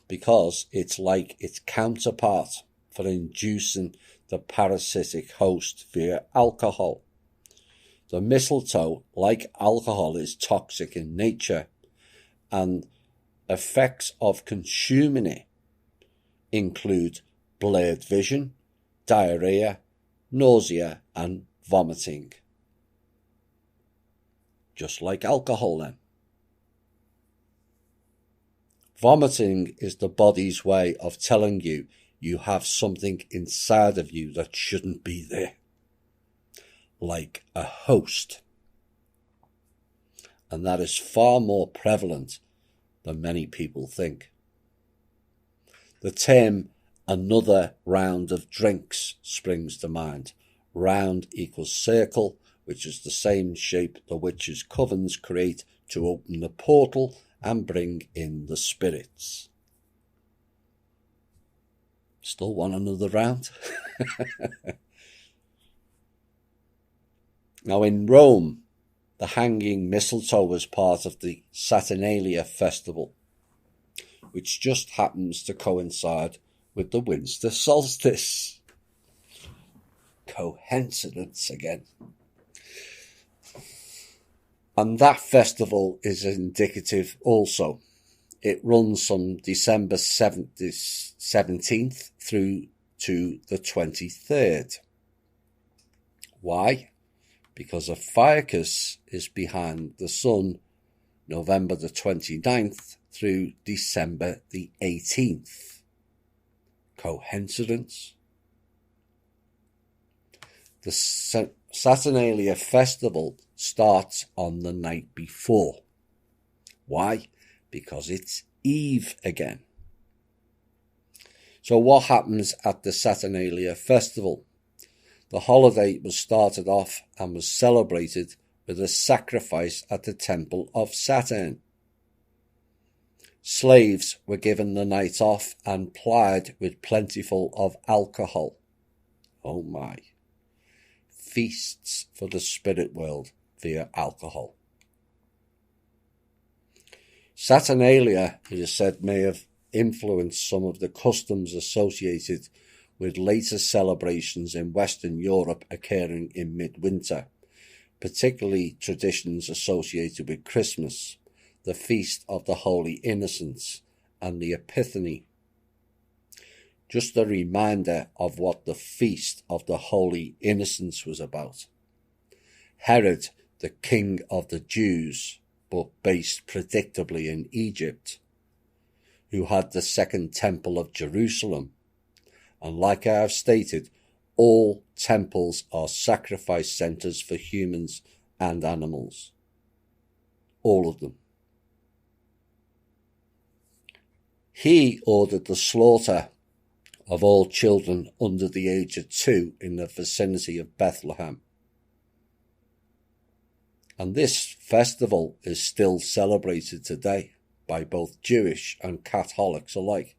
Because it's like its counterpart for inducing the parasitic host via alcohol. The mistletoe, like alcohol, is toxic in nature, and effects of consuming it include blurred vision, diarrhea, nausea and vomiting. Just like alcohol then. Vomiting is the body's way of telling you you have something inside of you that shouldn't be there, like a host. And that is far more prevalent than many people think. The term another round of drinks springs to mind. Round equals circle, which is the same shape the witches' covens create to open the portal and bring in the spirits. Still want another round? Now in Rome, the hanging mistletoe was part of the Saturnalia festival, which just happens to coincide with the winter solstice. Coincidence again. And that festival is indicative also. It runs from December 17th through to the 23rd. Why? Because Ophiuchus is behind the sun November the 29th through December the 18th. Coincidence? The Saturnalia festival starts on the night before. Why? Because it's Eve again. So what happens at the Saturnalia festival? The holiday was started off and was celebrated with a sacrifice at the temple of Saturn. Slaves were given the night off and plied with plentiful of alcohol. Oh my. Feasts for the spirit world via alcohol. Saturnalia, it is said, may have influenced some of the customs associated with later celebrations in Western Europe occurring in midwinter, particularly traditions associated with Christmas, the Feast of the Holy Innocents, and the Epiphany. Just a reminder of what the Feast of the Holy Innocents was about. Herod, the king of the Jews, but based predictably in Egypt, who had the second temple of Jerusalem. And like I have stated, all temples are sacrifice centres for humans and animals. All of them. He ordered the slaughter of all children under the age of 2 in the vicinity of Bethlehem. And this festival is still celebrated today by both Jewish and Catholics alike.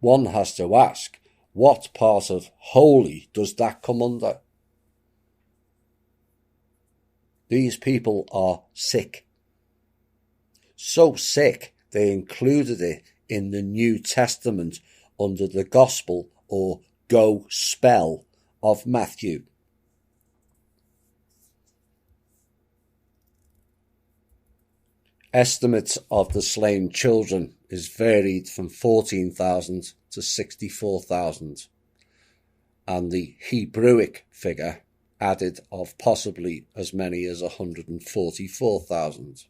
One has to ask, what part of holy does that come under? These people are sick. So sick they included it in the New Testament under the Gospel or Gospel of Matthew. Estimates of the slain children is varied from 14,000 to 64,000, and the Hebrewic figure added of possibly as many as 144,000.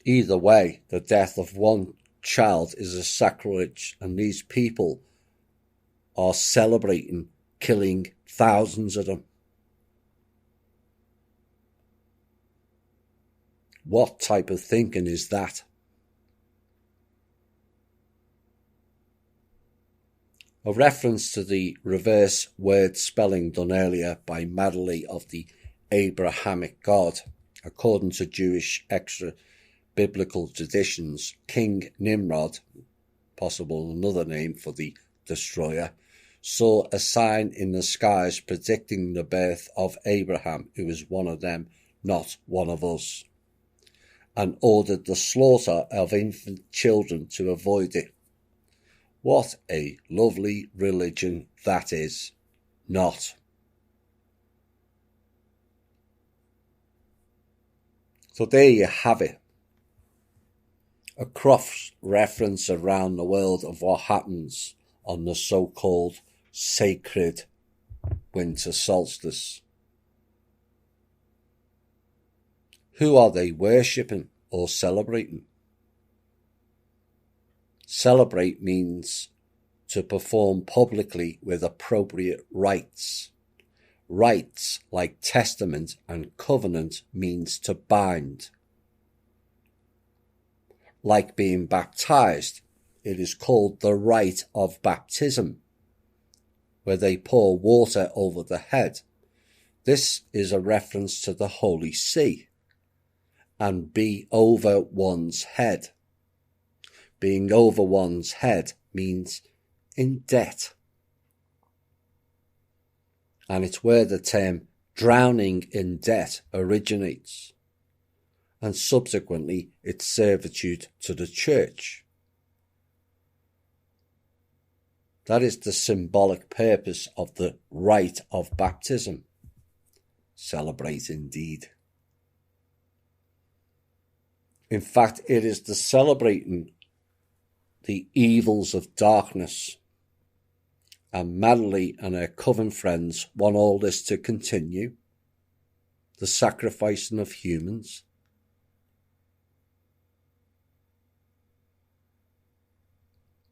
Either way, the death of one child is a sacrilege, and these people are celebrating killing thousands of them. What type of thinking is that? A reference to the reverse word spelling done earlier by Madeley of the Abrahamic God. According to Jewish extra-biblical traditions, King Nimrod, possible another name for the destroyer, saw a sign in the skies predicting the birth of Abraham, who is one of them, not one of us, and ordered the slaughter of infant children to avoid it. What a lovely religion that is. Not. So there you have it. A cross-reference around the world of what happens on the so-called sacred winter solstice. Who are they worshipping or celebrating? Celebrate means to perform publicly with appropriate rites. Rites like testament and covenant means to bind. Like being baptized, it is called the rite of baptism, where they pour water over the head. This is a reference to the Holy See and be over one's head. Being over one's head means in debt. And it's where the term drowning in debt originates, and subsequently its servitude to the church. That is the symbolic purpose of the rite of baptism. Celebrate indeed. In fact, it is the celebrating the evils of darkness, and Madeline and her coven friends want all this to continue, the sacrificing of humans.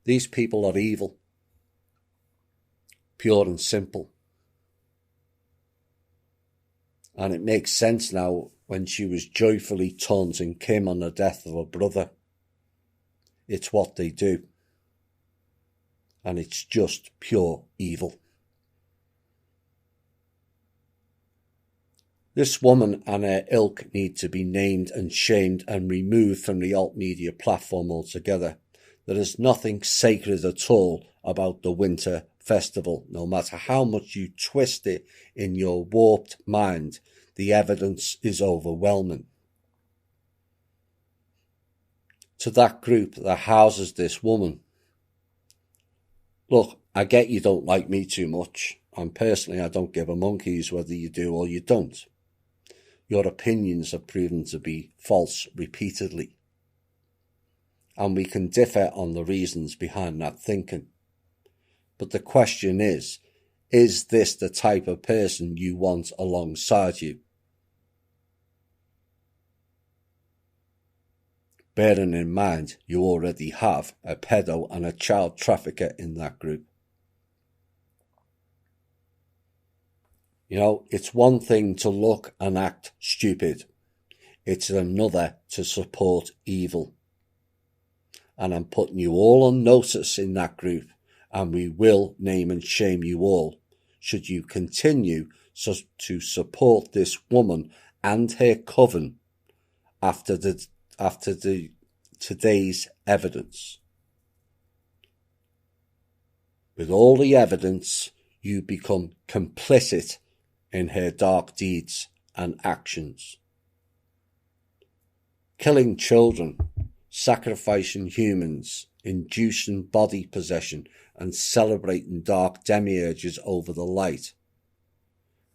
These people are evil, pure and simple. And it makes sense now when she was joyfully taunting Kim on the death of her brother. It's what they do. And it's just pure evil. This woman and her ilk need to be named and shamed and removed from the alt media platform altogether. There is nothing sacred at all about the Winter Festival. No matter how much you twist it in your warped mind, the evidence is overwhelming. To that group that houses this woman, look, I get you don't like me too much, and personally I don't give a monkey's whether you do or you don't. Your opinions have proven to be false repeatedly, and we can differ on the reasons behind that thinking. But the question is this the type of person you want alongside you? Bearing in mind you already have a pedo and a child trafficker in that group. You know, it's one thing to look and act stupid. It's another to support evil. And I'm putting you all on notice in that group, and we will name and shame you all should you continue to support this woman and her coven after today's evidence. With all the evidence, you become complicit in her dark deeds and actions. Killing children, sacrificing humans, inducing body possession, and celebrating dark demiurges over the light.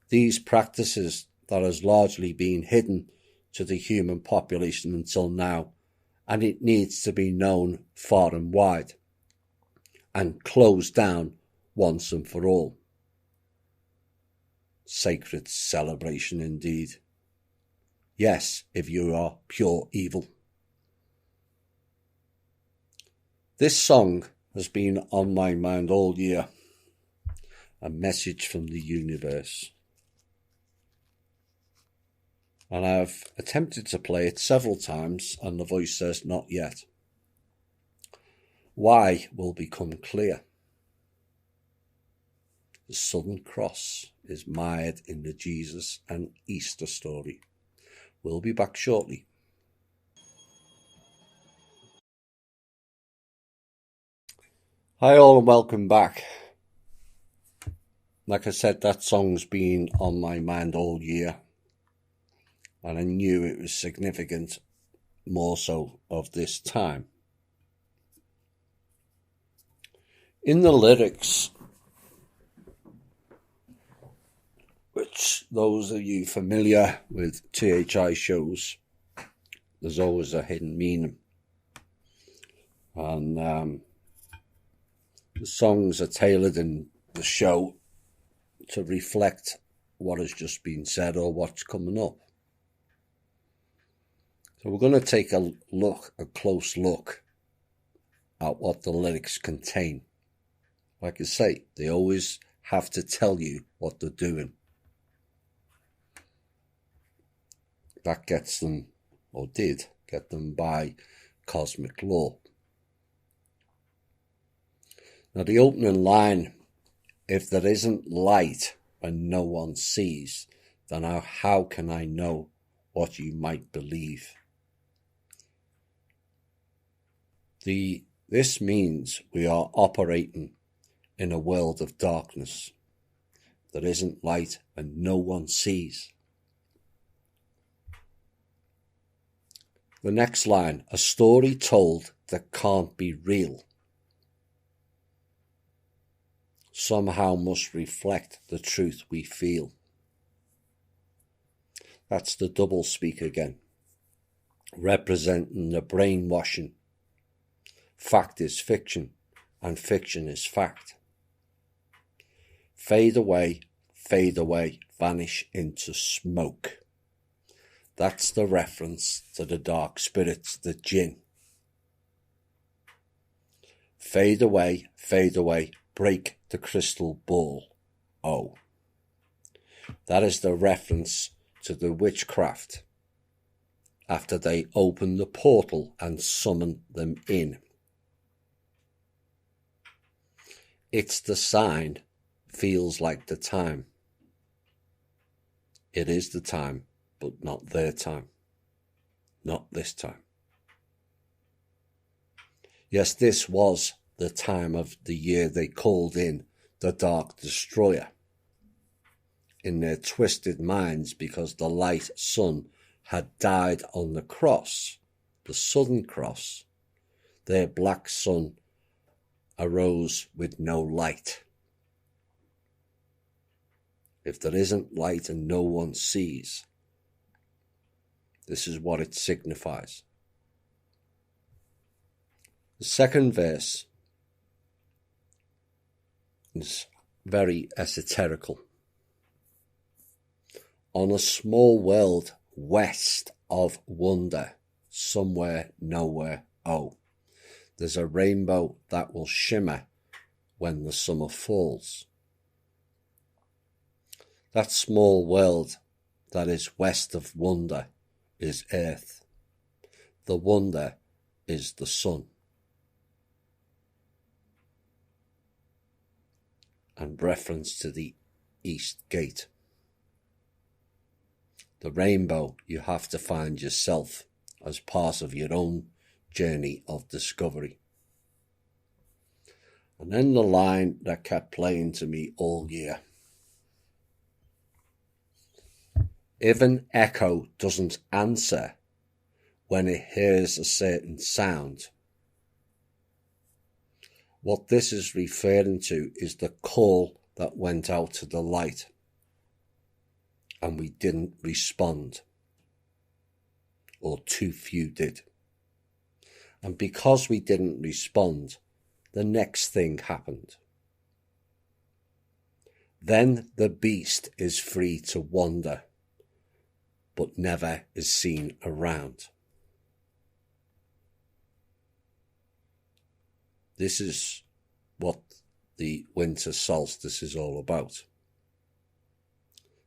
These practices that has largely been hidden to the human population until now, and it needs to be known far and wide and closed down once and for all. Sacred celebration indeed. Yes, if you are pure evil. This song has been on my mind all year. A message from the universe. And I've attempted to play it several times and the voice says not yet. Why will become clear. The Southern Cross is mired in the Jesus and Easter story. We'll be back shortly. Hi all and welcome back. Like I said, that song's been on my mind all year. And I knew it was significant, more so of this time. In the lyrics, which those of you familiar with THI shows, there's always a hidden meaning. And the songs are tailored in the show to reflect what has just been said or what's coming up. So we're going to take a close look at what the lyrics contain. Like I say, they always have to tell you what they're doing. That gets them, or did get them by cosmic law. Now the opening line, if there isn't light and no one sees, then how can I know what you might believe? This means we are operating in a world of darkness. There isn't light and no one sees. The next line, a story told that can't be real, somehow must reflect the truth we feel. That's the double speak again, representing the brainwashing. Fact is fiction, and fiction is fact. Fade away, vanish into smoke. That's the reference to the dark spirits, the jinn. Fade away, break the crystal ball. Oh. That is the reference to the witchcraft after they open the portal and summon them in. It's the sign, feels like the time. It is the time, but not their time. Not this time. Yes, this was the time of the year they called in the Dark Destroyer. In their twisted minds, because the light sun had died on the cross, the Southern Cross, their black sun arose with no light. If there isn't light and no one sees, this is what it signifies. The second verse is very esoterical. On a small world west of wonder, somewhere, nowhere, oh, there's a rainbow that will shimmer when the summer falls. That small world that is west of wonder is earth. The wonder is the sun. And reference to the east gate. The rainbow you have to find yourself as part of your own journey of discovery. And then the line that kept playing to me all year. If an echo doesn't answer when it hears a certain sound, what this is referring to is the call that went out to the light and we didn't respond, or too few did. And because we didn't respond, the next thing happened. Then the beast is free to wander, but never is seen around. This is what the winter solstice is all about.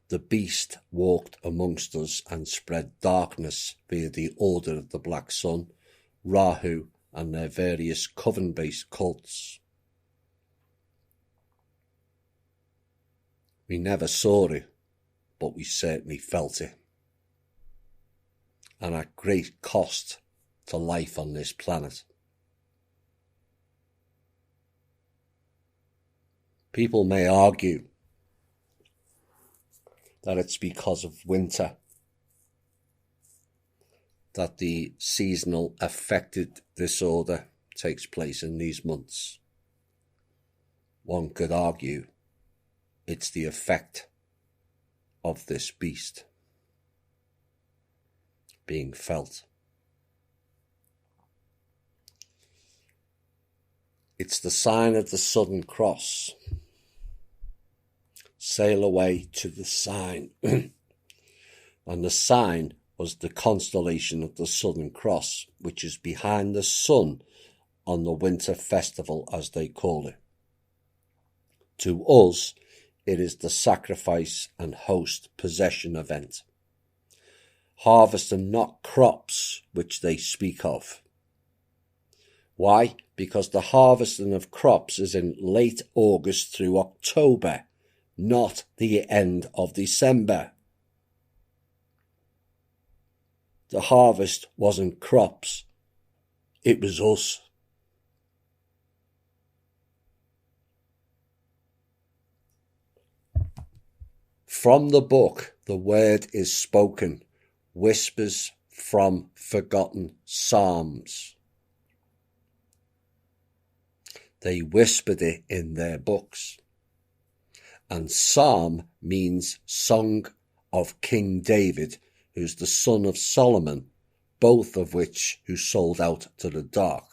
The beast walked amongst us and spread darkness via the order of the Black Sun, Rahu, and their various coven-based cults. We never saw it, but we certainly felt it. And at great cost to life on this planet. People may argue that it's because of winter that the seasonal affected disorder takes place in these months. One could argue it's the effect of this beast being felt. It's the sign of the Southern Cross. Sail away to the sign. And the sign was the constellation of the Southern Cross, which is behind the sun on the winter festival, as they call it. To us, it is the sacrifice and host possession event. Harvest and not crops, which they speak of. Why? Because the harvesting of crops is in late August through October, not the end of December. The harvest wasn't crops, it was us. From the book, the word is spoken, whispers from forgotten psalms. They whispered it in their books. And psalm means song of King David, who's the son of Solomon, both of which who sold out to the dark.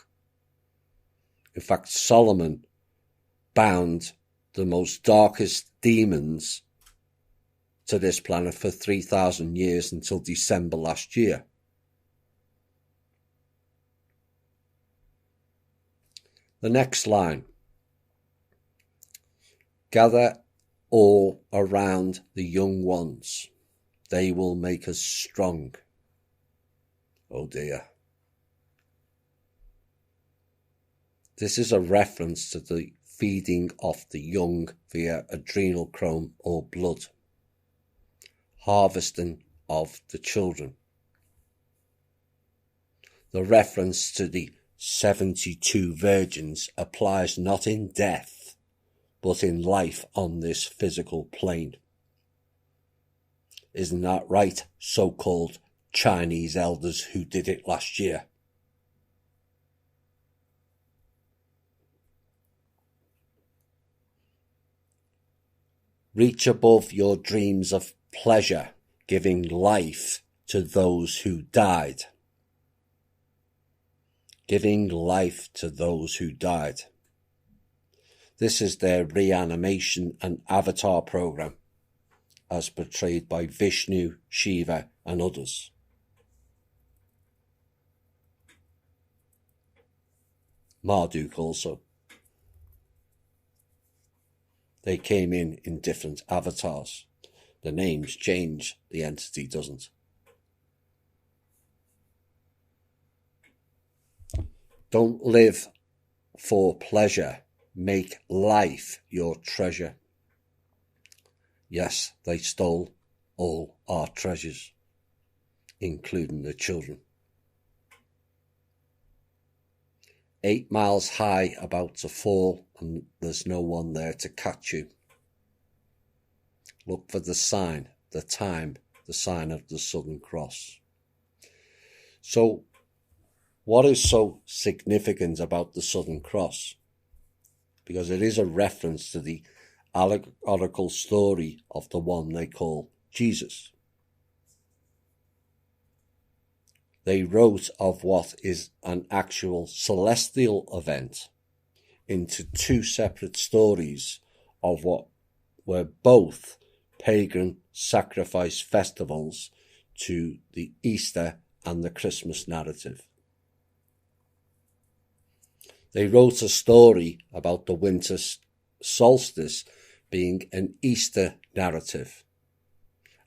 In fact, Solomon bound the most darkest demons to this planet for 3,000 years until December last year. The next line. Gather all around the young ones. They will make us strong. Oh dear. This is a reference to the feeding of the young via adrenochrome or blood. Harvesting of the children. The reference to the 72 virgins applies not in death, but in life on this physical plane. Isn't that right, so-called Chinese elders who did it last year? Reach above your dreams of pleasure, giving life to those who died. Giving life to those who died. This is their reanimation and avatar program, as portrayed by Vishnu, Shiva, and others. Marduk also. They came in different avatars. The names change, the entity doesn't. Don't live for pleasure. Make life your treasure. Yes, they stole all our treasures, including the children. 8 miles high, about to fall, and there's no one there to catch you. Look for the sign, the time, the sign of the Southern Cross. So, what is so significant about the Southern Cross? Because it is a reference to the allegorical story of the one they call Jesus. They wrote of what is an actual celestial event into two separate stories of what were both pagan sacrifice festivals to the Easter and the Christmas narrative. They wrote a story about the winter solstice being an Easter narrative,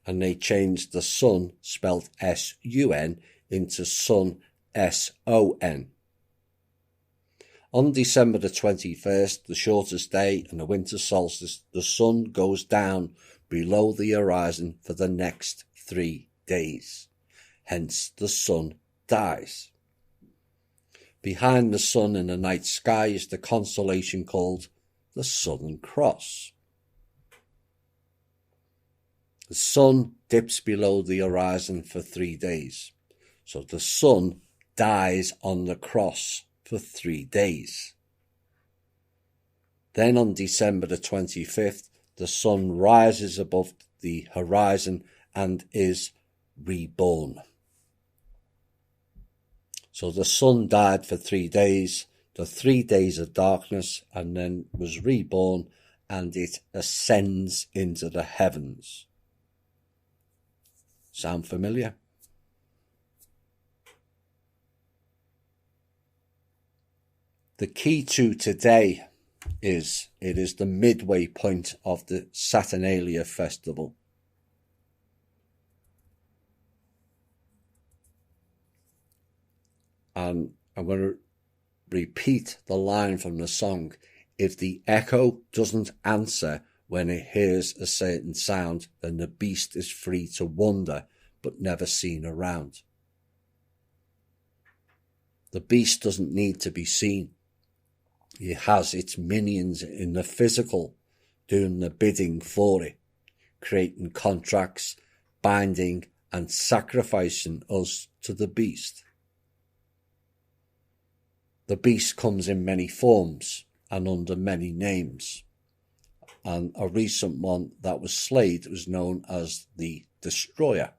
and they changed the sun, spelled S-U-N, into sun, S-O-N. On December the 21st, the shortest day and the winter solstice, the sun goes down below the horizon for the next 3 days. Hence, the sun dies. Behind the sun in the night sky is the constellation called the Southern Cross. The sun dips below the horizon for 3 days. So the sun dies on the cross for 3 days. Then on December the 25th, the sun rises above the horizon and is reborn. So the sun died for 3 days, the 3 days of darkness, and then was reborn, and it ascends into the heavens. Sound familiar? The key to today is it is the midway point of the Saturnalia festival. And I'm going to repeat the line from the song. If the echo doesn't answer when it hears a certain sound, then the beast is free to wander, but never seen around. The beast doesn't need to be seen. It has its minions in the physical doing the bidding for it, creating contracts, binding and sacrificing us to the beast. The beast comes in many forms and under many names, and a recent one that was slayed was known as the Destroyer.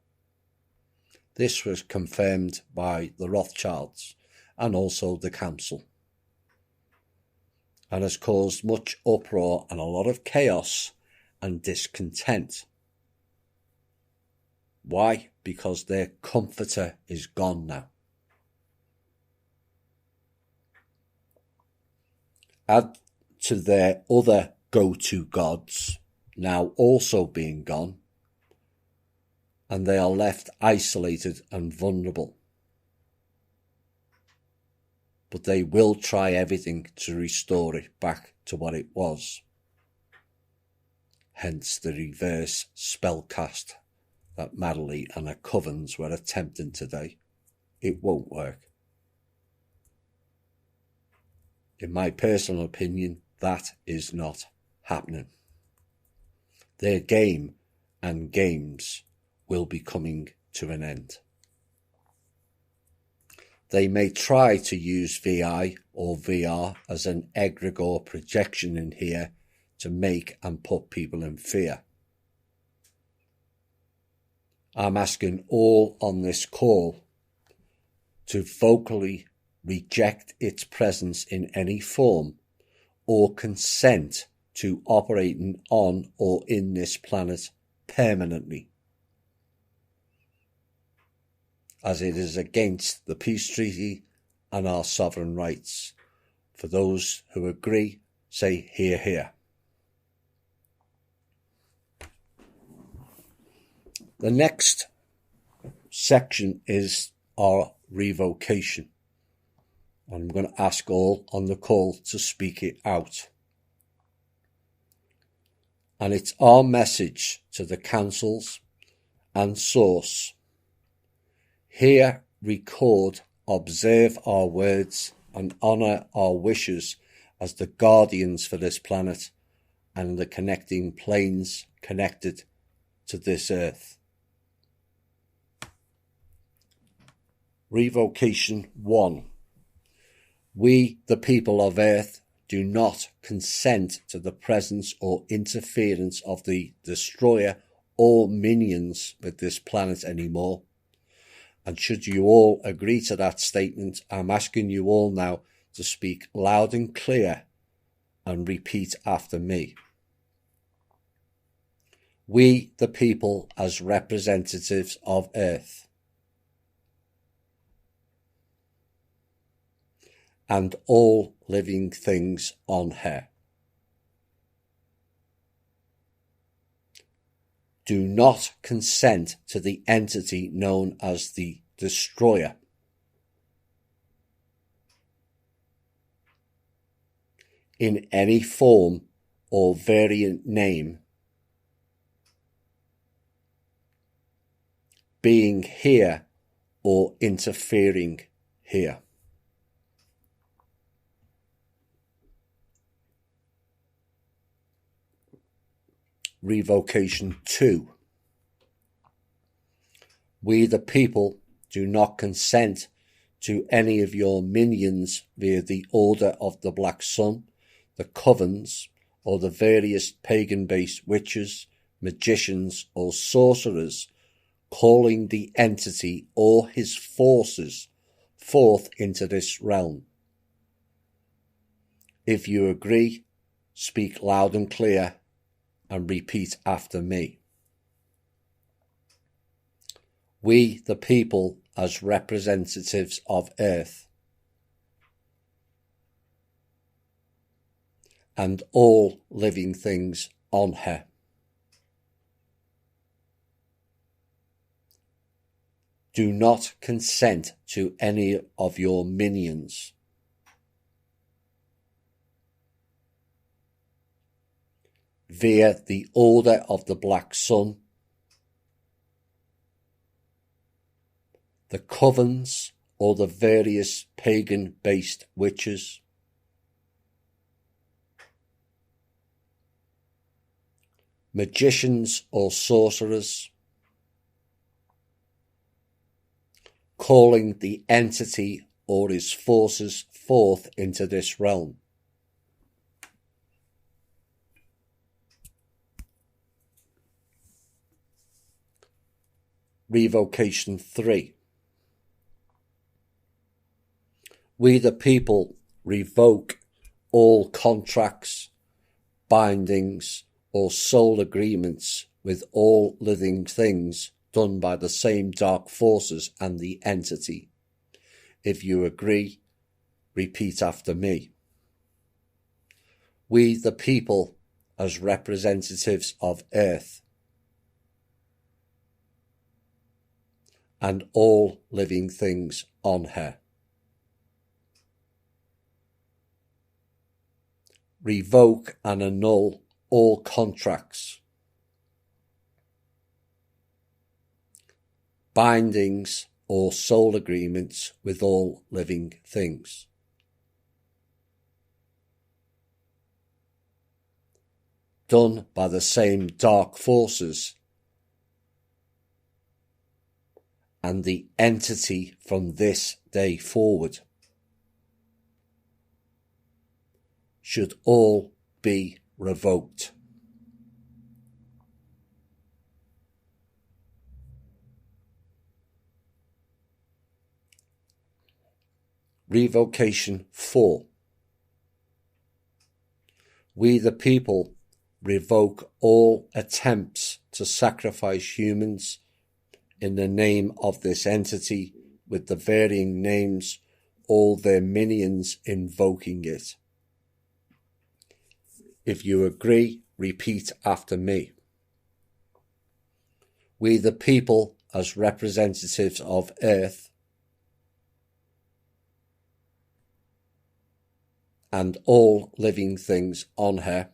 This was confirmed by the Rothschilds and also the council, and has caused much uproar and a lot of chaos and discontent. Why? Because their comforter is gone now. Add to their other go-to gods now also being gone, and they are left isolated and vulnerable. But they will try everything to restore it back to what it was. Hence the reverse spellcast that Madeline and her covens were attempting today. It won't work. In my personal opinion, that is not happening. Their game and games will be coming to an end. They may try to use VI or VR as an egregore projection in here to make and put people in fear. I'm asking all on this call to vocally reject its presence in any form or consent to operating on or in this planet permanently, as it is against the peace treaty and our sovereign rights. For those who agree, say hear, hear. The next section is our revocation. I'm going to ask all on the call to speak it out. And it's our message to the councils and source. Hear, record, observe our words and honour our wishes as the guardians for this planet and the connecting planes connected to this earth. Revocation 1. We, the people of Earth, do not consent to the presence or interference of the Destroyer or minions with this planet anymore. And should you all agree to that statement, I'm asking you all now to speak loud and clear and repeat after me. We, the people, as representatives of Earth, and all living things on her, do not consent to the entity known as the Destroyer, in any form or variant name, being here or interfering here. Revocation 2. We, the people, do not consent to any of your minions via the Order of the Black Sun, the covens, or the various pagan-based witches, magicians, or sorcerers calling the entity or his forces forth into this realm. If you agree, speak loud and clear and repeat after me. We, the people, as representatives of Earth, and all living things on her, do not consent to any of your minions via the Order of the Black Sun, the covens or the various pagan-based witches, magicians or sorcerers, calling the entity or his forces forth into this realm. Revocation 3. We the people revoke all contracts, bindings, or soul agreements with all living things done by the same dark forces and the entity. If you agree, repeat after me. We the people, as representatives of Earth, and all living things on her, revoke and annul all contracts, bindings or soul agreements with all living things. Done by the same dark forces and the entity from this day forward, should all be revoked. Revocation 4. We the people revoke all attempts to sacrifice humans in the name of this entity with the varying names, all their minions invoking it. If you agree, repeat after me. We the people, as representatives of Earth, and all living things on her,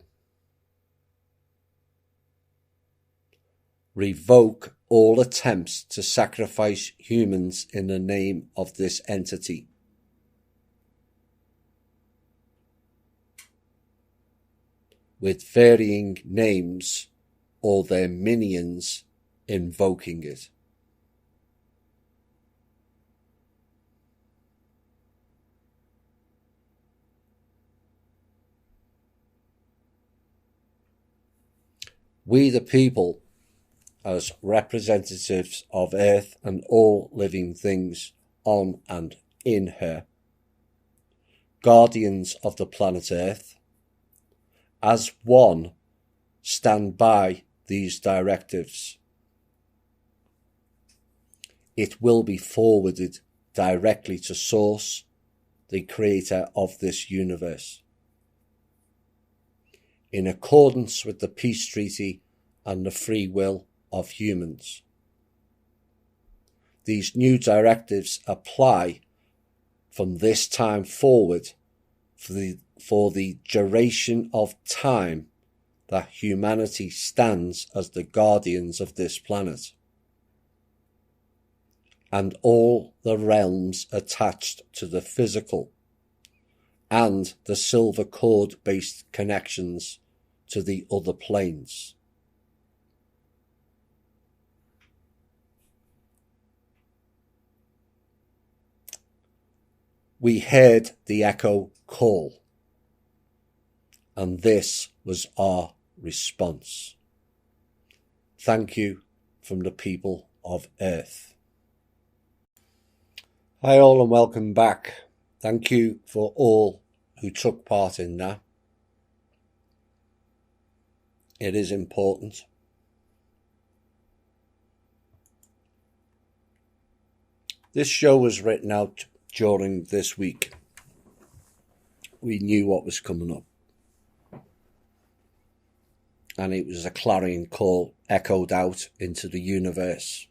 revoke all attempts to sacrifice humans in the name of this entity. With varying names, or their minions invoking it. We the people, as representatives of Earth and all living things on and in her, guardians of the planet Earth, as one, stand by these directives. It will be forwarded directly to Source, the creator of this universe, in accordance with the peace treaty and the free will of humans. These new directives apply from this time forward for the duration of time that humanity stands as the guardians of this planet, and all the realms attached to the physical, and the silver cord-based connections to the other planes. We heard the echo call, and this was our response. Thank you from the people of Earth. Hi all and welcome back. Thank you for all who took part in that. It is important. This show was written out during this week. We knew what was coming up. And it was a clarion call echoed out into the universe.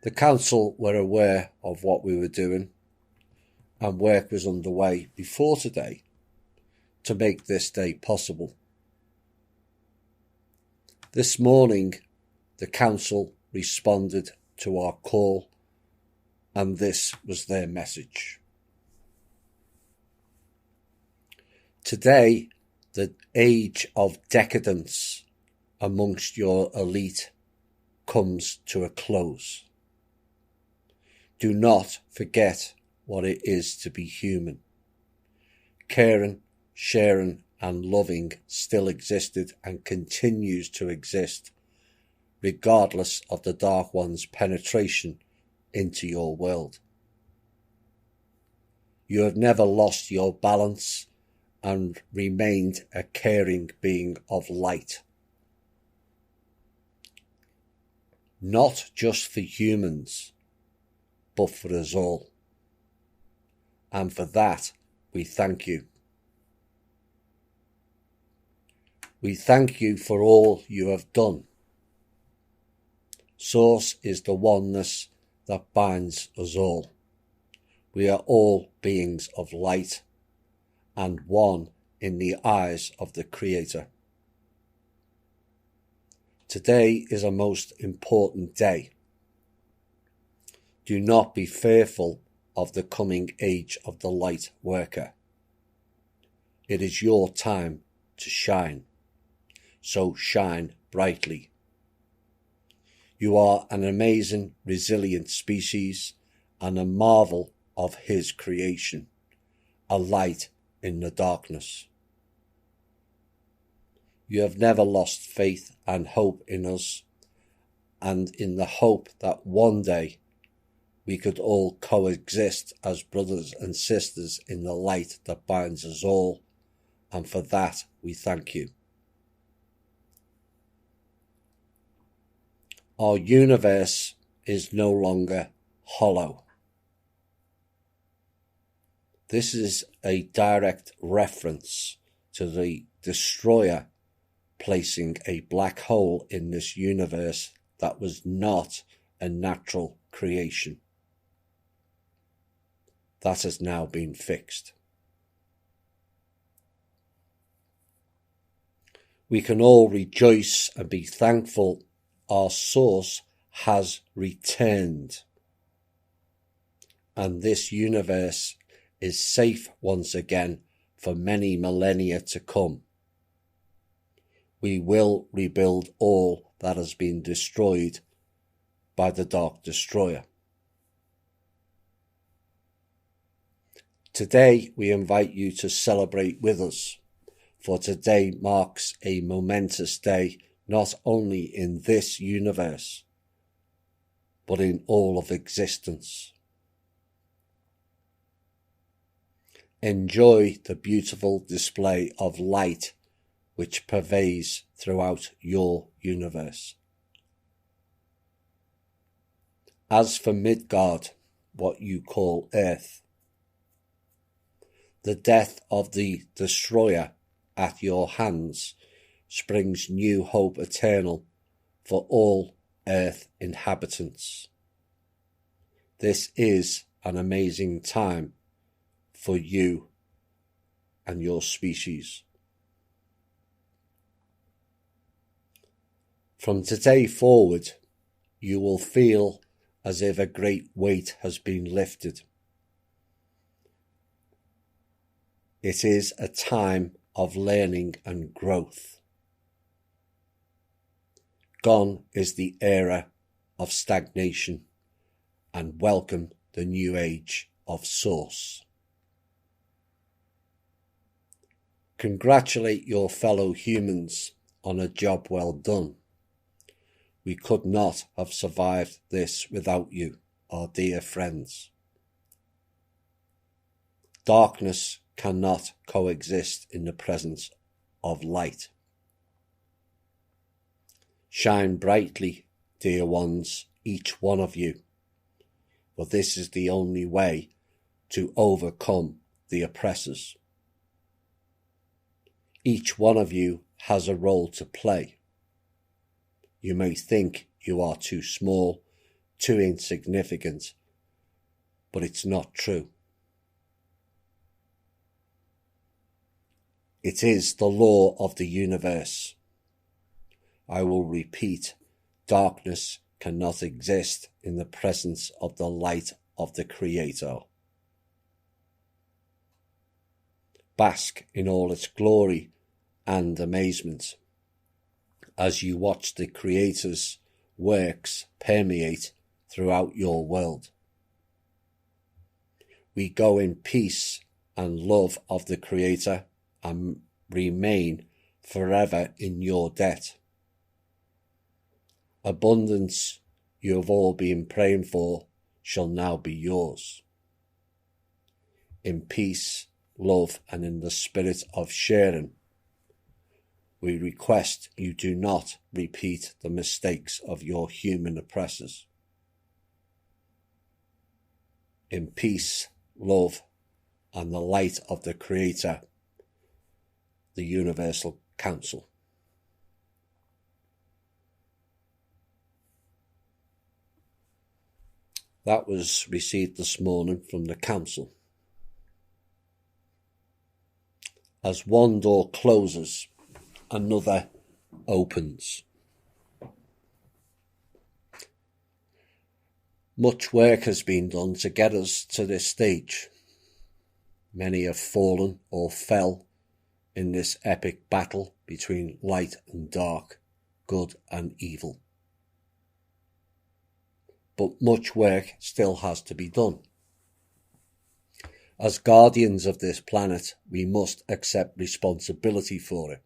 The council were aware of what we were doing, and work was underway before today to make this day possible. This morning, the council responded to our call and this was their message. Today, the age of decadence amongst your elite comes to a close. Do not forget what it is to be human. Caring, sharing and loving still existed and continues to exist, regardless of the Dark One's penetration into your world. You have never lost your balance and remained a caring being of light. Not just for humans, but for us all. And for that, we thank you. We thank you for all you have done. Source is the oneness that binds us all. We are all beings of light and one in the eyes of the Creator. Today is a most important day. Do not be fearful of the coming age of the light worker. It is your time to shine, so shine brightly. You are an amazing, resilient species and a marvel of His creation, a light in the darkness. You have never lost faith and hope in us, and in the hope that one day we could all coexist as brothers and sisters in the light that binds us all, and for that we thank you. Our universe is no longer hollow. This is a direct reference to the destroyer placing a black hole in this universe that was not a natural creation. That has now been fixed. We can all rejoice and be thankful our source has returned, and this universe is safe once again for many millennia to come. We will rebuild all that has been destroyed by the Dark Destroyer. Today we invite you to celebrate with us, for today marks a momentous day not only in this universe, but in all of existence. Enjoy the beautiful display of light which pervades throughout your universe. As for Midgard, what you call Earth, the death of the Destroyer at your hands springs new hope eternal for all Earth inhabitants. This is an amazing time for you and your species. From today forward, you will feel as if a great weight has been lifted. It is a time of learning and growth. Gone is the era of stagnation, and welcome the new age of Source. Congratulate your fellow humans on a job well done. We could not have survived this without you, our dear friends. Darkness cannot coexist in the presence of light. Shine brightly, dear ones, each one of you, for this is the only way to overcome the oppressors. Each one of you has a role to play. You may think you are too small, too insignificant, but it's not true. It is the law of the universe. I will repeat, darkness cannot exist in the presence of the light of the Creator. Bask in all its glory and amazement as you watch the Creator's works permeate throughout your world. We go in peace and love of the Creator and remain forever in your debt. Abundance you have all been praying for shall now be yours. In peace, love, and in the spirit of sharing, we request you do not repeat the mistakes of your human oppressors. In peace, love, and the light of the Creator, the Universal Council. That was received this morning from the Council. As one door closes, another opens. Much work has been done to get us to this stage. Many have fallen or fell in this epic battle between light and dark, good and evil. But much work still has to be done. As guardians of this planet, we must accept responsibility for it.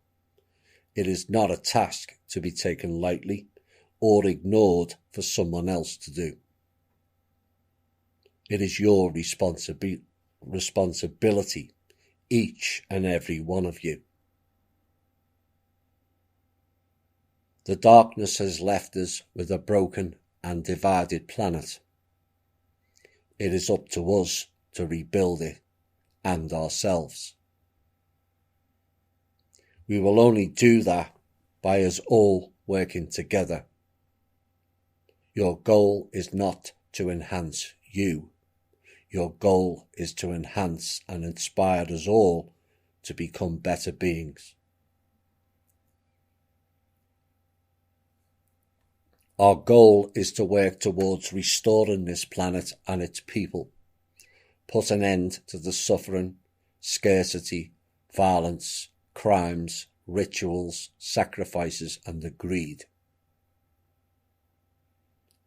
It is not a task to be taken lightly or ignored for someone else to do. It is your responsibility, each and every one of you. The darkness has left us with a broken and divided planet. It is up to us to rebuild it and ourselves. We will only do that by us all working together. Your goal is not to enhance you. Your goal is to enhance and inspire us all to become better beings. Our goal is to work towards restoring this planet and its people, put an end to the suffering, scarcity, violence, crimes, rituals, sacrifices, and the greed,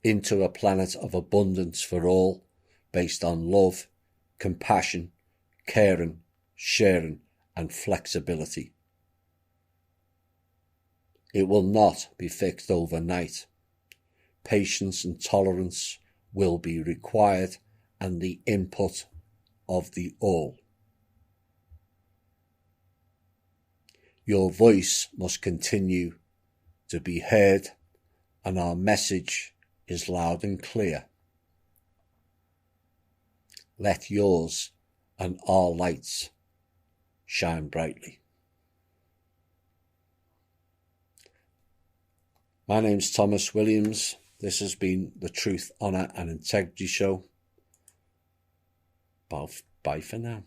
into a planet of abundance for all, based on love, compassion, caring, sharing, and flexibility. It will not be fixed overnight. Patience and tolerance will be required, and the input of the all. Your voice must continue to be heard, and our message is loud and clear. Let yours and our lights shine brightly. My name's Thomas Williams. This has been the Truth, Honour and Integrity Show. Bye for now.